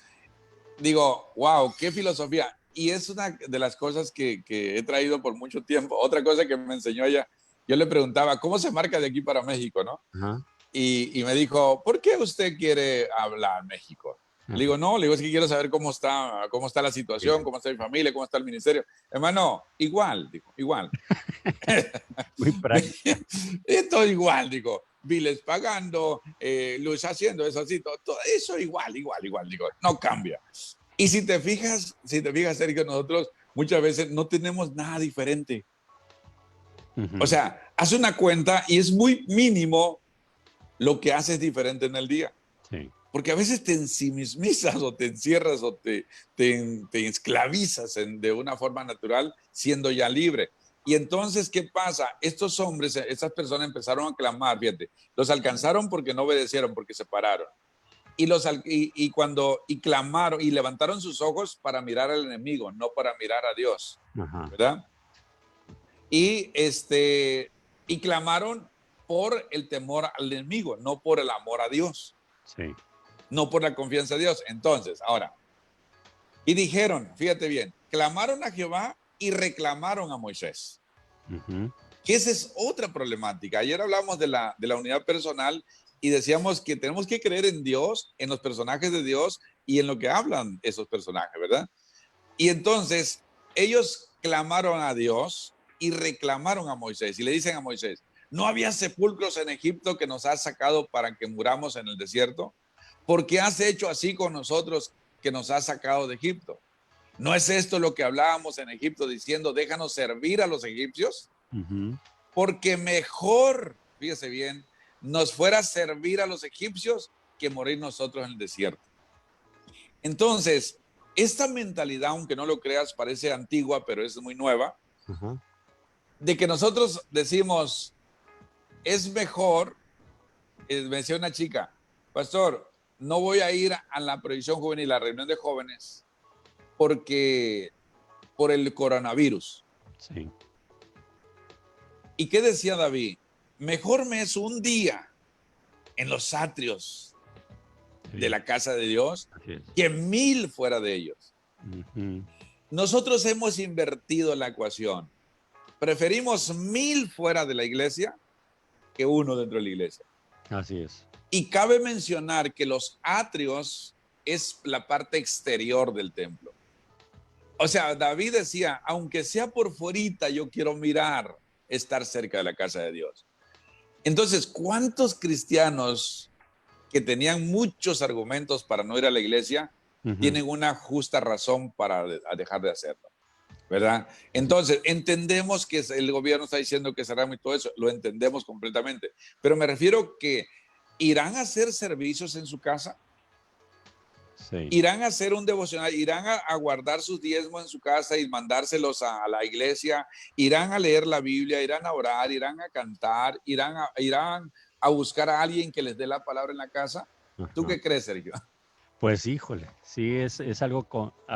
[SPEAKER 1] digo, wow, qué filosofía. Y es una de las cosas que he traído por mucho tiempo. Otra cosa que me enseñó ella, yo le preguntaba, ¿cómo se marca de aquí para México, no?
[SPEAKER 2] ajá,
[SPEAKER 1] Y me dijo, ¿por qué usted quiere hablar México? Le
[SPEAKER 2] ajá.
[SPEAKER 1] digo, no, le digo, es que quiero saber cómo está la situación,
[SPEAKER 2] Bien.
[SPEAKER 1] cómo está mi familia, cómo está el ministerio. Hermano, igual, dijo, igual.
[SPEAKER 2] Muy práctica.
[SPEAKER 1] Esto igual, digo, biles pagando, luz haciendo eso así, todo eso igual, igual, igual, digo, no cambia. Y si te fijas, Sergio, nosotros muchas veces no tenemos nada diferente. O
[SPEAKER 2] Ujú.
[SPEAKER 1] sea, haz una cuenta y es muy mínimo lo que haces diferente en el día.
[SPEAKER 2] Sí.
[SPEAKER 1] Porque a veces te ensimismizas o te encierras o te esclavizas de una forma natural siendo ya libre. Y entonces, ¿qué pasa? Estos hombres, estas personas empezaron a clamar, fíjate, los alcanzaron porque no obedecieron, porque se pararon. Y clamaron y levantaron sus ojos para mirar al enemigo, no para mirar a Dios,
[SPEAKER 2] Ajá.
[SPEAKER 1] ¿verdad? Y clamaron por el temor al enemigo, no por el amor a Dios,
[SPEAKER 2] Sí.
[SPEAKER 1] no por la confianza a Dios. Entonces, ahora, y dijeron, fíjate bien, clamaron a Jehová y reclamaron a Moisés.
[SPEAKER 2] Ujú.
[SPEAKER 1] Que esa es otra problemática. Ayer hablamos de la unidad personal y decíamos que tenemos que creer en Dios, en los personajes de Dios y en lo que hablan esos personajes, ¿verdad? Y entonces ellos clamaron a Dios y reclamaron a Moisés y le dicen a Moisés, ¿no había sepulcros en Egipto que nos has sacado para que muramos en el desierto? ¿Por qué has hecho así con nosotros que nos has sacado de Egipto? ¿No es esto lo que hablábamos en Egipto diciendo, déjanos servir a los egipcios?
[SPEAKER 2] Ujú.
[SPEAKER 1] Porque mejor, fíjese bien, nos fuera a servir a los egipcios que morir nosotros en el desierto. Entonces, esta mentalidad, aunque no lo creas, parece antigua, pero es muy nueva,
[SPEAKER 2] Ajá.
[SPEAKER 1] de que nosotros decimos, es mejor, me decía una chica, pastor, no voy a ir a la provisión juvenil, a la reunión de jóvenes, porque por el coronavirus.
[SPEAKER 2] Sí.
[SPEAKER 1] ¿Y qué decía David? Mejor me es un día en los atrios de
[SPEAKER 2] Sí.
[SPEAKER 1] la casa de Dios
[SPEAKER 2] Así es.
[SPEAKER 1] que 1000 fuera de ellos.
[SPEAKER 2] Ujú.
[SPEAKER 1] Nosotros hemos invertido la ecuación. Preferimos 1000 fuera de la iglesia que uno dentro de la iglesia.
[SPEAKER 2] Así es.
[SPEAKER 1] Y cabe mencionar que los atrios es la parte exterior del templo. O sea, David decía, aunque sea por fuerita, yo quiero mirar, estar cerca de la casa de Dios. Entonces, ¿cuántos cristianos que tenían muchos argumentos para no ir a la iglesia
[SPEAKER 2] Ujú.
[SPEAKER 1] tienen una justa razón para dejar de hacerlo? ¿Verdad?
[SPEAKER 2] Así.
[SPEAKER 1] Entonces, entendemos que el gobierno está diciendo que cerramos y todo eso, lo entendemos completamente, pero me refiero que irán a hacer servicios en su casa,
[SPEAKER 2] Sí.
[SPEAKER 1] irán a hacer un devocional, irán a guardar sus diezmos en su casa y mandárselos a la iglesia, irán a leer la Biblia, irán a orar, irán a cantar, irán a buscar a alguien que les dé la palabra en la casa. ¿Tú
[SPEAKER 2] Ajá.
[SPEAKER 1] qué crees, Sergio?
[SPEAKER 2] Pues híjole, sí es algo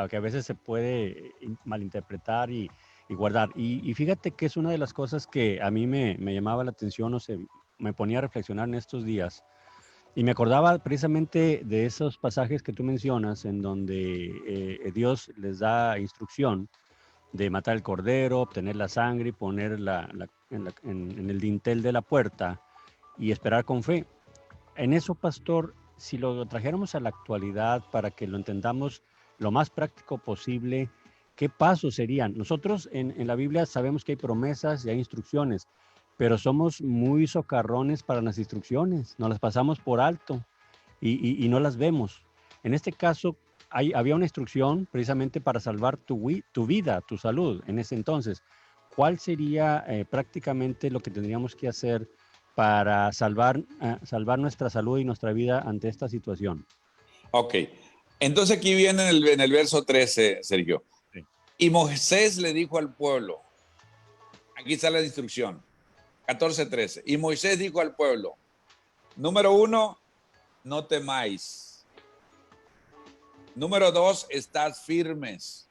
[SPEAKER 2] que a veces se puede malinterpretar y guardar. Y fíjate que es una de las cosas que a mí me llamaba la atención, o se me ponía a reflexionar en estos días. Y me acordaba precisamente de esos pasajes que tú mencionas, en donde Dios les da instrucción de matar el cordero, obtener la sangre y poner en el dintel de la puerta y esperar con fe. En eso, pastor, si lo trajéramos a la actualidad para que lo entendamos lo más práctico posible, ¿qué pasos serían? Nosotros en la Biblia sabemos que hay promesas y hay instrucciones, pero somos muy socarrones para las instrucciones, nos las pasamos por alto y no las vemos. En este caso, había una instrucción precisamente para salvar tu vida, tu salud en ese entonces. ¿Cuál sería prácticamente lo que tendríamos que hacer para salvar nuestra salud y nuestra vida ante esta situación?
[SPEAKER 1] Ok, entonces aquí viene en el verso 13, Sergio.
[SPEAKER 2] Sí.
[SPEAKER 1] Y Moisés le dijo al pueblo, aquí está la instrucción, 14:13. Y Moisés dijo al pueblo, número 1, no temáis. Número 2, estad firmes.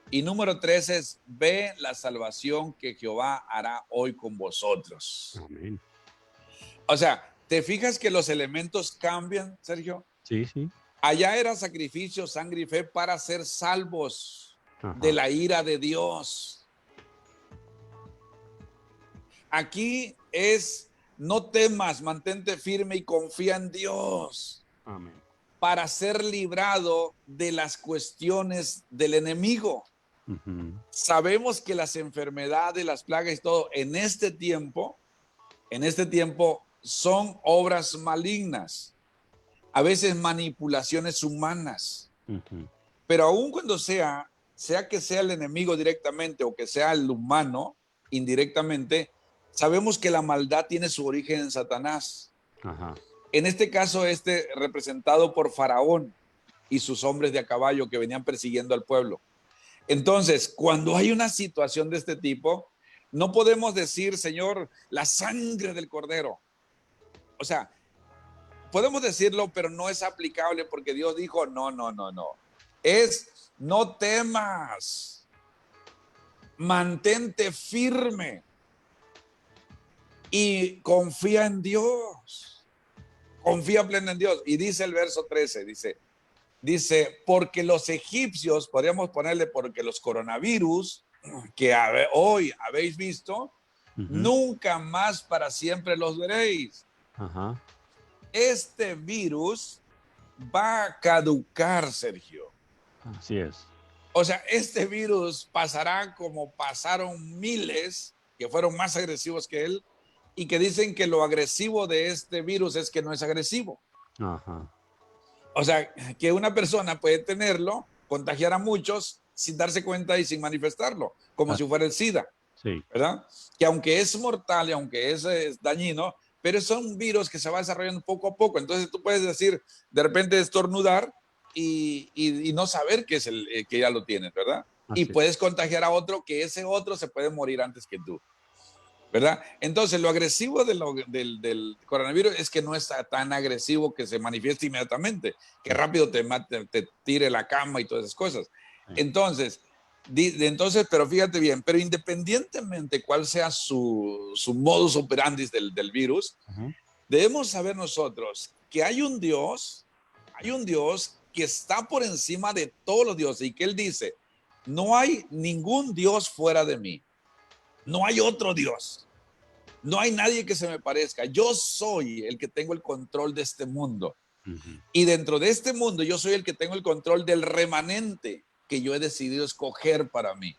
[SPEAKER 1] Y número 3 es, ve la salvación que Jehová hará hoy con vosotros.
[SPEAKER 2] Amén.
[SPEAKER 1] O sea, ¿te fijas que los elementos cambian, Sergio?
[SPEAKER 2] Sí, sí.
[SPEAKER 1] Allá era sacrificio, sangre y fe para ser salvos de
[SPEAKER 2] Ajá.
[SPEAKER 1] la ira de Dios. Aquí es, no temas, mantente firme y confía en Dios
[SPEAKER 2] Amén.
[SPEAKER 1] para ser librado de las cuestiones del enemigo.
[SPEAKER 2] Ujú.
[SPEAKER 1] Sabemos que las enfermedades, las plagas y todo en este tiempo son obras malignas, a veces manipulaciones humanas,
[SPEAKER 2] Ujú.
[SPEAKER 1] pero aun cuando sea que sea el enemigo directamente o que sea el humano indirectamente, sabemos que la maldad tiene su origen en Satanás.
[SPEAKER 2] Ajá.
[SPEAKER 1] En este caso, representado por Faraón y sus hombres de a caballo que venían persiguiendo al pueblo. Entonces, cuando hay una situación de este tipo, no podemos decir, Señor, la sangre del cordero. O sea, podemos decirlo, pero no es aplicable porque Dios dijo, no, no, no, no. Es, no temas, mantente firme y confía en Dios. Confía pleno en Dios. Y dice el verso 13, dice, porque los egipcios, podríamos ponerle porque los coronavirus que hoy habéis visto,
[SPEAKER 2] Ujú.
[SPEAKER 1] nunca más para siempre los veréis.
[SPEAKER 2] Ajá.
[SPEAKER 1] Este virus va a caducar, Sergio.
[SPEAKER 2] Así es.
[SPEAKER 1] O sea, este virus pasará como pasaron miles que fueron más agresivos que él y que dicen que lo agresivo de este virus es que no es agresivo.
[SPEAKER 2] Ajá.
[SPEAKER 1] O sea, que una persona puede tenerlo, contagiar a muchos sin darse cuenta y sin manifestarlo, como
[SPEAKER 2] Ah,
[SPEAKER 1] si fuera el SIDA,
[SPEAKER 2] sí.
[SPEAKER 1] ¿verdad? Que aunque es mortal y aunque es dañino, pero es un virus que se va desarrollando poco a poco. Entonces tú puedes decir, de repente estornudar y no saber que es que ya lo tienes, ¿verdad? Y
[SPEAKER 2] Así es.
[SPEAKER 1] puedes contagiar a otro que ese otro se puede morir antes que tú, ¿verdad? Entonces, lo agresivo del coronavirus es que no es tan agresivo que se manifieste inmediatamente, que rápido te tire la cama y todas esas cosas.
[SPEAKER 2] Sí.
[SPEAKER 1] Entonces, pero fíjate bien, pero independientemente cuál sea su modus operandi del virus,
[SPEAKER 2] Ujú.
[SPEAKER 1] debemos saber nosotros que hay un Dios que está por encima de todos los dioses y que Él dice, no hay ningún Dios fuera de mí, no hay otro Dios. No hay nadie que se me parezca. Yo soy el que tengo el control de este mundo.
[SPEAKER 2] Ujú.
[SPEAKER 1] Y dentro de este mundo, yo soy el que tengo el control del remanente que yo he decidido escoger para mí.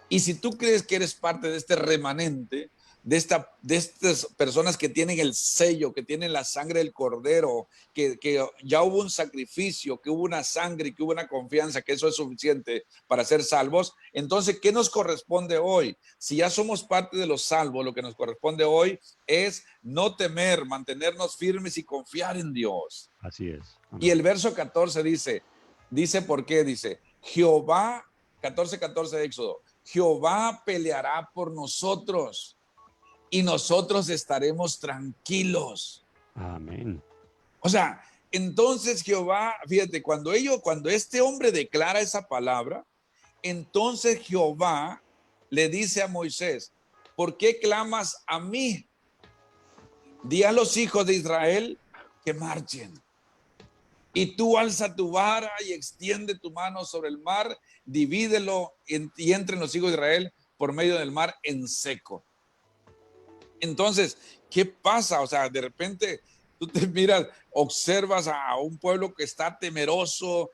[SPEAKER 1] Y si tú crees que eres parte de este remanente, de estas personas que tienen el sello, que tienen la sangre del cordero, que ya hubo un sacrificio, que hubo una sangre, que hubo una confianza, que eso es suficiente para ser salvos, entonces, ¿qué nos corresponde hoy? Si ya somos parte de los salvos, lo que nos corresponde hoy es no temer, mantenernos firmes y confiar en Dios.
[SPEAKER 2] Así es.
[SPEAKER 1] Y
[SPEAKER 2] Amén.
[SPEAKER 1] el verso 14 dice ¿por qué? Dice, Jehová, 14:14 de Éxodo, Jehová peleará por nosotros y nosotros estaremos tranquilos.
[SPEAKER 2] Amén.
[SPEAKER 1] O sea, Entonces Jehová, fíjate, cuando este hombre declara esa palabra, entonces Jehová le dice a Moisés, ¿por qué clamas a mí? Di a los hijos de Israel que marchen. Y tú alza tu vara y extiende tu mano sobre el mar, divídelo y entren los hijos de Israel por medio del mar en seco. Entonces, ¿qué pasa? O sea, de repente tú te miras, observas a un pueblo que está temeroso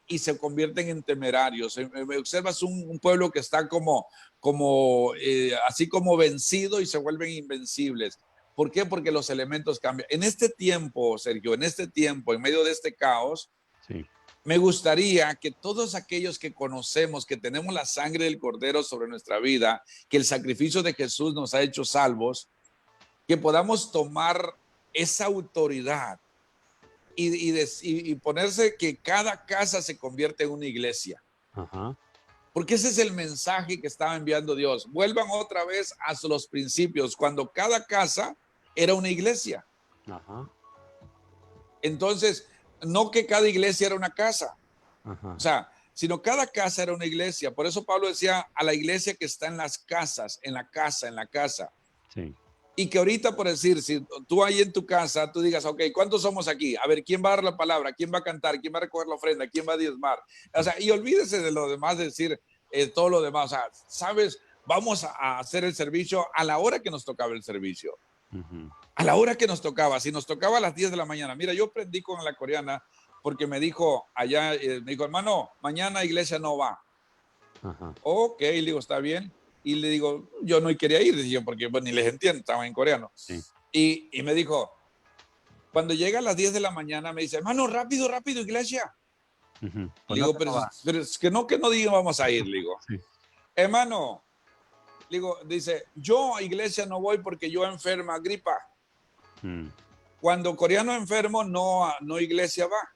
[SPEAKER 1] y se convierten en temerarios. Observas un pueblo que está así como vencido y se vuelven invencibles. ¿Por qué? Porque los elementos cambian. En este tiempo, Sergio, en medio de este caos,
[SPEAKER 2] Sí.
[SPEAKER 1] me gustaría que todos aquellos que conocemos, que tenemos la sangre del Cordero sobre nuestra vida, que el sacrificio de Jesús nos ha hecho salvos, que podamos tomar esa autoridad y ponerse que cada casa se convierte en una iglesia.
[SPEAKER 2] Ajá.
[SPEAKER 1] Porque ese es el mensaje que estaba enviando Dios. Vuelvan otra vez a los principios, cuando cada casa era una iglesia.
[SPEAKER 2] Ajá.
[SPEAKER 1] Entonces, no que cada iglesia era una casa.
[SPEAKER 2] Ajá.
[SPEAKER 1] O sea, sino cada casa era una iglesia. Por eso Pablo decía a la iglesia que está en las casas, en la casa.
[SPEAKER 2] Sí.
[SPEAKER 1] Y que ahorita, por decir, si tú ahí en tu casa, tú digas, ok, ¿cuántos somos aquí? A ver, ¿quién va a dar la palabra? ¿Quién va a cantar? ¿Quién va a recoger la ofrenda? ¿Quién va a diezmar? O sea, y olvídese de lo demás, decir todo lo demás. O sea, ¿sabes? Vamos a hacer el servicio a la hora que nos tocaba el servicio.
[SPEAKER 2] Uh-huh.
[SPEAKER 1] A la hora que nos tocaba. Si nos tocaba a las 10 de la mañana. Mira, yo aprendí con la coreana porque me dijo allá, me dijo, hermano, mañana iglesia no va.
[SPEAKER 2] Ajá.
[SPEAKER 1] Ok, le digo, está bien. Y le digo, yo no quería ir, decía, porque pues, ni les entiendo, estaba en coreano.
[SPEAKER 2] Sí.
[SPEAKER 1] Y me dijo, cuando llega a las 10 de la mañana, me dice, hermano, rápido, iglesia.
[SPEAKER 2] Uh-huh.
[SPEAKER 1] Le digo, pero es que no digo vamos a ir, le digo.
[SPEAKER 2] Sí.
[SPEAKER 1] Hermano, le digo, dice, yo a iglesia no voy porque yo enferma, gripa. Cuando coreano enfermo, no iglesia va.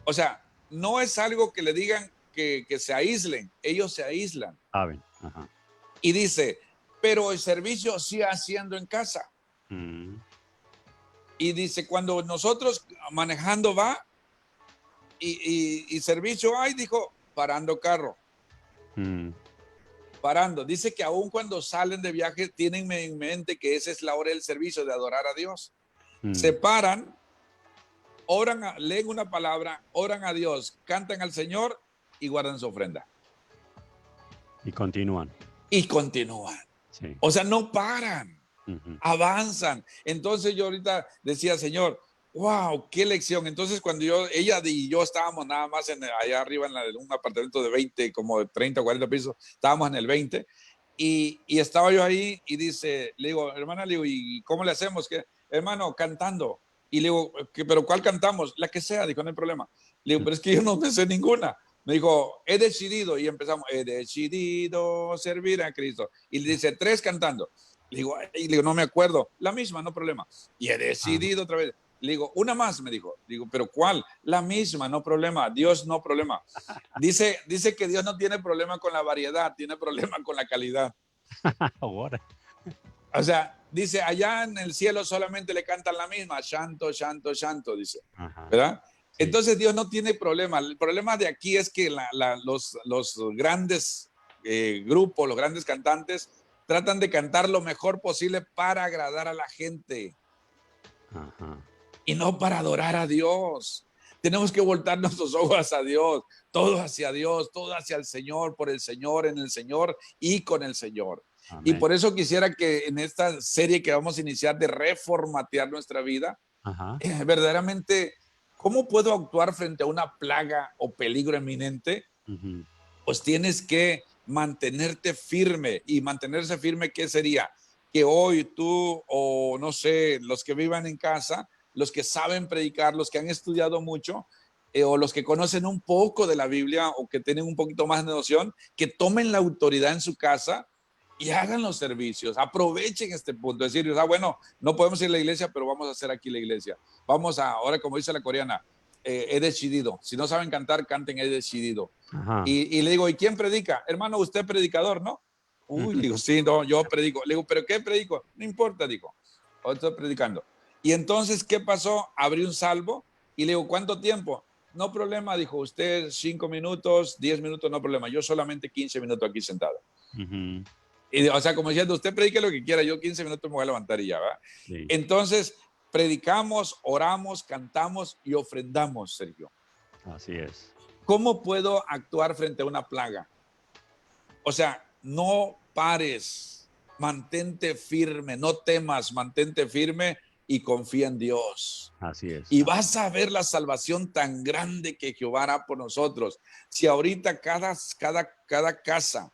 [SPEAKER 1] O sea, no es algo que le digan que se aíslen, ellos se aíslan.
[SPEAKER 2] Ajá.
[SPEAKER 1] Y dice, pero el servicio sí haciendo en casa. Y dice, cuando nosotros manejando va y servicio hay, dijo, parando carro. Parando. Dice que aún cuando salen de viaje tienen en mente que esa es la hora del servicio, de adorar a Dios. Se paran, oran, leen una palabra, oran a Dios, cantan al Señor y guardan su ofrenda.
[SPEAKER 2] Y continúan.
[SPEAKER 1] Sí. O sea, no paran, avanzan. Entonces yo ahorita decía, Señor, wow, qué lección. Entonces cuando ella y yo estábamos nada más allá arriba en un apartamento de 20, como de 30 o 40 pisos, estábamos en el 20 y estaba yo ahí y le digo, hermana, le digo, ¿y cómo le hacemos? ¿Qué? Hermano, cantando. Y le digo, ¿pero cuál cantamos? La que sea, dijo, no hay problema. Le digo, pero es que yo no me sé ninguna. Me dijo, he decidido, y empezamos, he decidido servir a Cristo. Y le dice, 3 cantando. Le digo, no me acuerdo. La misma, no problema. Y he decidido otra vez. Le digo, una más, me dijo. Digo, ¿pero cuál? La misma, no problema. Dios no problema. Dice que Dios no tiene problema con la variedad, tiene problema con la calidad. O sea, dice, allá en el cielo solamente le cantan la misma, shanto, shanto, shanto, dice. ¿Verdad? Sí. Entonces Dios no tiene problema. El problema de aquí es que los grandes grupos, los grandes cantantes, tratan de cantar lo mejor posible para agradar a la gente. Y no para adorar a Dios. Tenemos que voltar nuestros ojos hacia Dios, todo hacia Dios, todo hacia el Señor, por el Señor, en el Señor y con el Señor. Amén. Y por eso quisiera que en esta serie que vamos a iniciar de reformatear nuestra vida, verdaderamente, ¿cómo puedo actuar frente a una plaga o peligro eminente? Pues tienes que mantenerte firme. Y mantenerse firme, ¿qué sería? Que hoy tú, o no sé, los que vivan en casa, los que saben predicar, los que han estudiado mucho, o los que conocen un poco de la Biblia o que tienen un poquito más de noción, que tomen la autoridad en su casa y hagan los servicios, aprovechen este punto, es decir, bueno, no podemos ir a la iglesia, pero vamos a hacer aquí la iglesia. Vamos ahora, como dice la coreana, he decidido. Si no saben cantar, canten, he decidido. Y le digo, ¿y quién predica? Hermano, usted es predicador, ¿no? Uy, le digo, sí, no, yo predico. Le digo, ¿pero qué predico? No importa, digo, estoy predicando. Y entonces, ¿qué pasó? Abrí un salvo y le digo, ¿cuánto tiempo? No problema, dijo usted, 5 minutos, 10 minutos, no problema. Yo solamente 15 minutos aquí sentado.
[SPEAKER 2] Ujú.
[SPEAKER 1] Y, o sea, como diciendo, usted predique lo que quiera, yo 15 minutos me voy a levantar y ya, ¿va?
[SPEAKER 2] Sí,
[SPEAKER 1] Entonces, predicamos, oramos, cantamos y ofrendamos, Sergio.
[SPEAKER 2] así es.
[SPEAKER 1] ¿Cómo puedo actuar frente a una plaga? O sea, no pares, mantente firme, no temas, mantente firme y confía en Dios.
[SPEAKER 2] Así es.
[SPEAKER 1] Y vas a ver la salvación tan grande que Jehová hará por nosotros. Si ahorita cada casa,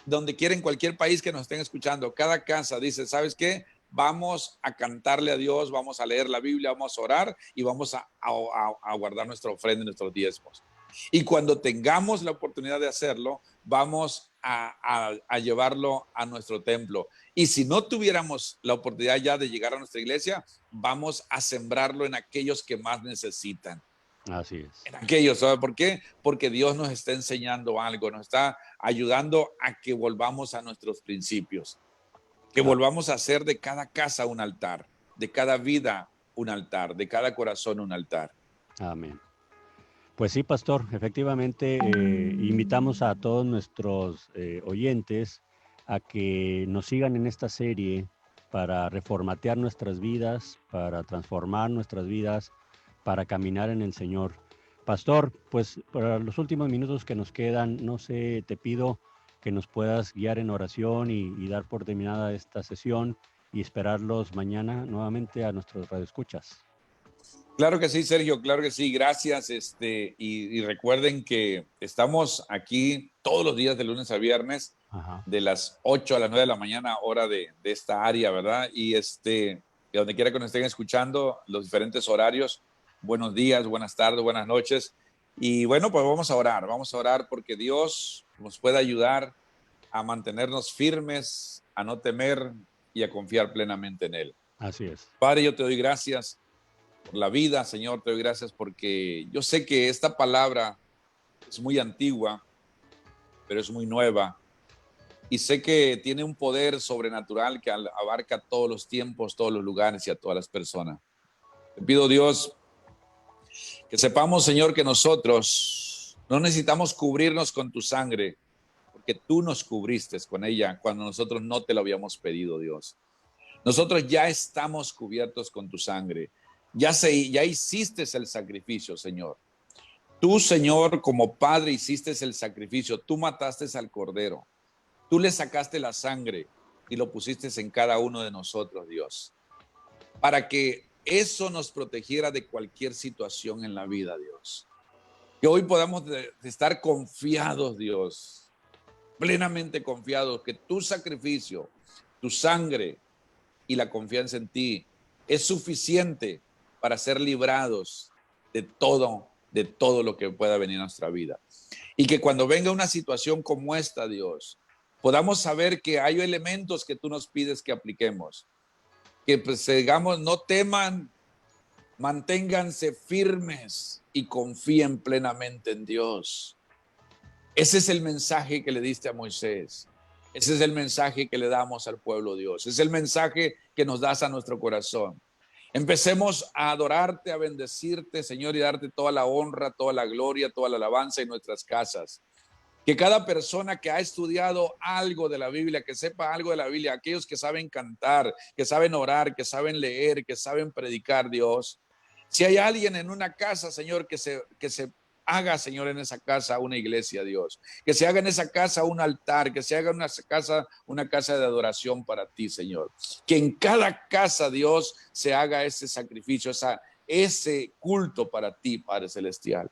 [SPEAKER 1] donde quiera en cualquier país que nos estén escuchando, cada casa dice, ¿sabes qué? Vamos a cantarle a Dios, vamos a leer la Biblia, vamos a orar y vamos a guardar nuestra ofrenda y nuestros diezmos. Y cuando tengamos la oportunidad de hacerlo, vamos a llevarlo a nuestro templo. Y si no tuviéramos la oportunidad ya de llegar a nuestra iglesia, vamos a sembrarlo en aquellos que más necesitan.
[SPEAKER 2] Así es.
[SPEAKER 1] En aquellos, ¿sabe por qué? Porque Dios nos está enseñando algo, nos está ayudando a que volvamos a nuestros principios, que
[SPEAKER 2] Ah,
[SPEAKER 1] volvamos a hacer de cada casa un altar, de cada vida un altar, de cada corazón un altar.
[SPEAKER 2] amén. Pues sí, pastor, efectivamente, invitamos a todos nuestros oyentes a que nos sigan en esta serie para reformatear nuestras vidas, para transformar nuestras vidas, para caminar en el Señor. Pastor, pues para los últimos minutos que nos quedan, no sé, te pido que nos puedas guiar en oración y dar por terminada esta sesión y esperarlos mañana nuevamente a nuestros radioescuchas.
[SPEAKER 1] Claro que sí, Sergio, claro que sí, gracias. Y recuerden que estamos aquí todos los días de lunes a viernes,
[SPEAKER 2] Ajá.
[SPEAKER 1] de las 8 a las 9 de la mañana, hora de esta área, ¿verdad? Y donde quiera que nos estén escuchando, los diferentes horarios, buenos días, buenas tardes, buenas noches. Y bueno, pues vamos a orar porque Dios nos puede ayudar a mantenernos firmes, a no temer y a confiar plenamente en Él.
[SPEAKER 2] Así es.
[SPEAKER 1] Padre, yo te doy gracias por la vida, Señor, te doy gracias porque yo sé que esta palabra es muy antigua, pero es muy nueva y sé que tiene un poder sobrenatural que abarca todos los tiempos, todos los lugares y a todas las personas. Te pido, Dios, que sepamos, Señor, que nosotros no necesitamos cubrirnos con tu sangre, porque tú nos cubriste con ella cuando nosotros no te lo habíamos pedido, Dios. Nosotros ya estamos cubiertos con tu sangre. Ya hiciste el sacrificio, Señor. Tú, Señor, como Padre, hiciste el sacrificio. Tú mataste al Cordero. Tú le sacaste la sangre y lo pusiste en cada uno de nosotros, Dios, para que eso nos protegiera de cualquier situación en la vida, Dios. Que hoy podamos estar confiados, Dios, plenamente confiados, que tu sacrificio, tu sangre y la confianza en ti es suficiente para ser librados de todo lo que pueda venir a nuestra vida. Y que cuando venga una situación como esta, Dios, podamos saber que hay elementos que tú nos pides que apliquemos. Que pues digamos, no teman, manténganse firmes y confíen plenamente en Dios. Ese es el mensaje que le diste a Moisés. Ese es el mensaje que le damos al pueblo de Dios. Es el mensaje que nos das a nuestro corazón. Empecemos a adorarte, a bendecirte, Señor, y darte toda la honra, toda la gloria, toda la alabanza en nuestras casas. Que cada persona que ha estudiado algo de la Biblia, que sepa algo de la Biblia, aquellos que saben cantar, que saben orar, que saben leer, que saben predicar, Dios. Si hay alguien en una casa, Señor, que se haga, Señor, en esa casa una iglesia, Dios. Que se haga en esa casa un altar, que se haga en esa casa una casa de adoración para ti, Señor. Que en cada casa, Dios, se haga ese sacrificio, ese culto para ti, Padre Celestial.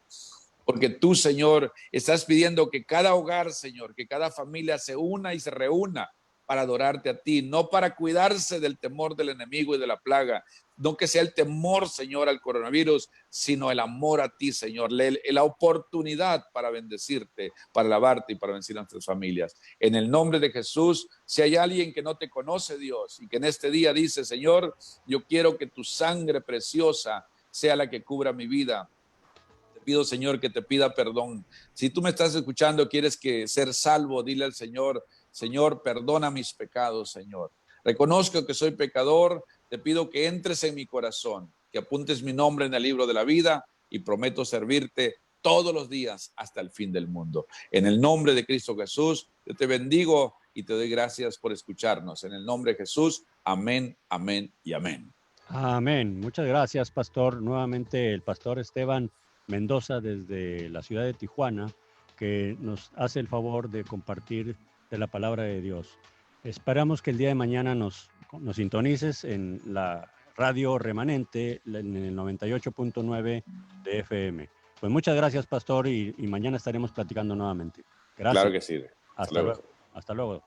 [SPEAKER 1] Porque tú, Señor, estás pidiendo que cada hogar, Señor, que cada familia se una y se reúna para adorarte a ti, no para cuidarse del temor del enemigo y de la plaga, no que sea el temor, Señor, al coronavirus, sino el amor a ti, Señor, la oportunidad para bendecirte, para alabarte y para bendecir a nuestras familias. En el nombre de Jesús, si hay alguien que no te conoce, Dios, y que en este día dice, Señor, yo quiero que tu sangre preciosa sea la que cubra mi vida. Te pido, Señor, que te pida perdón. Si tú me estás escuchando, quieres que ser salvo, dile al Señor, Señor, perdona mis pecados, Señor. Reconozco que soy pecador, te pido que entres en mi corazón, que apuntes mi nombre en el libro de la vida y prometo servirte todos los días hasta el fin del mundo. En el nombre de Cristo Jesús, yo te bendigo y te doy gracias por escucharnos. En el nombre de Jesús, amén, amén y amén.
[SPEAKER 2] Amén. Muchas gracias, pastor. Nuevamente el pastor Esteban Mendoza desde la ciudad de Tijuana, que nos hace el favor de compartir de la palabra de Dios. Esperamos que el día de mañana nos sintonices en la radio remanente en el 98.9 de FM. Pues muchas gracias, pastor, y mañana estaremos platicando nuevamente. Gracias.
[SPEAKER 1] Claro que sí.
[SPEAKER 2] Hasta luego. Hasta luego.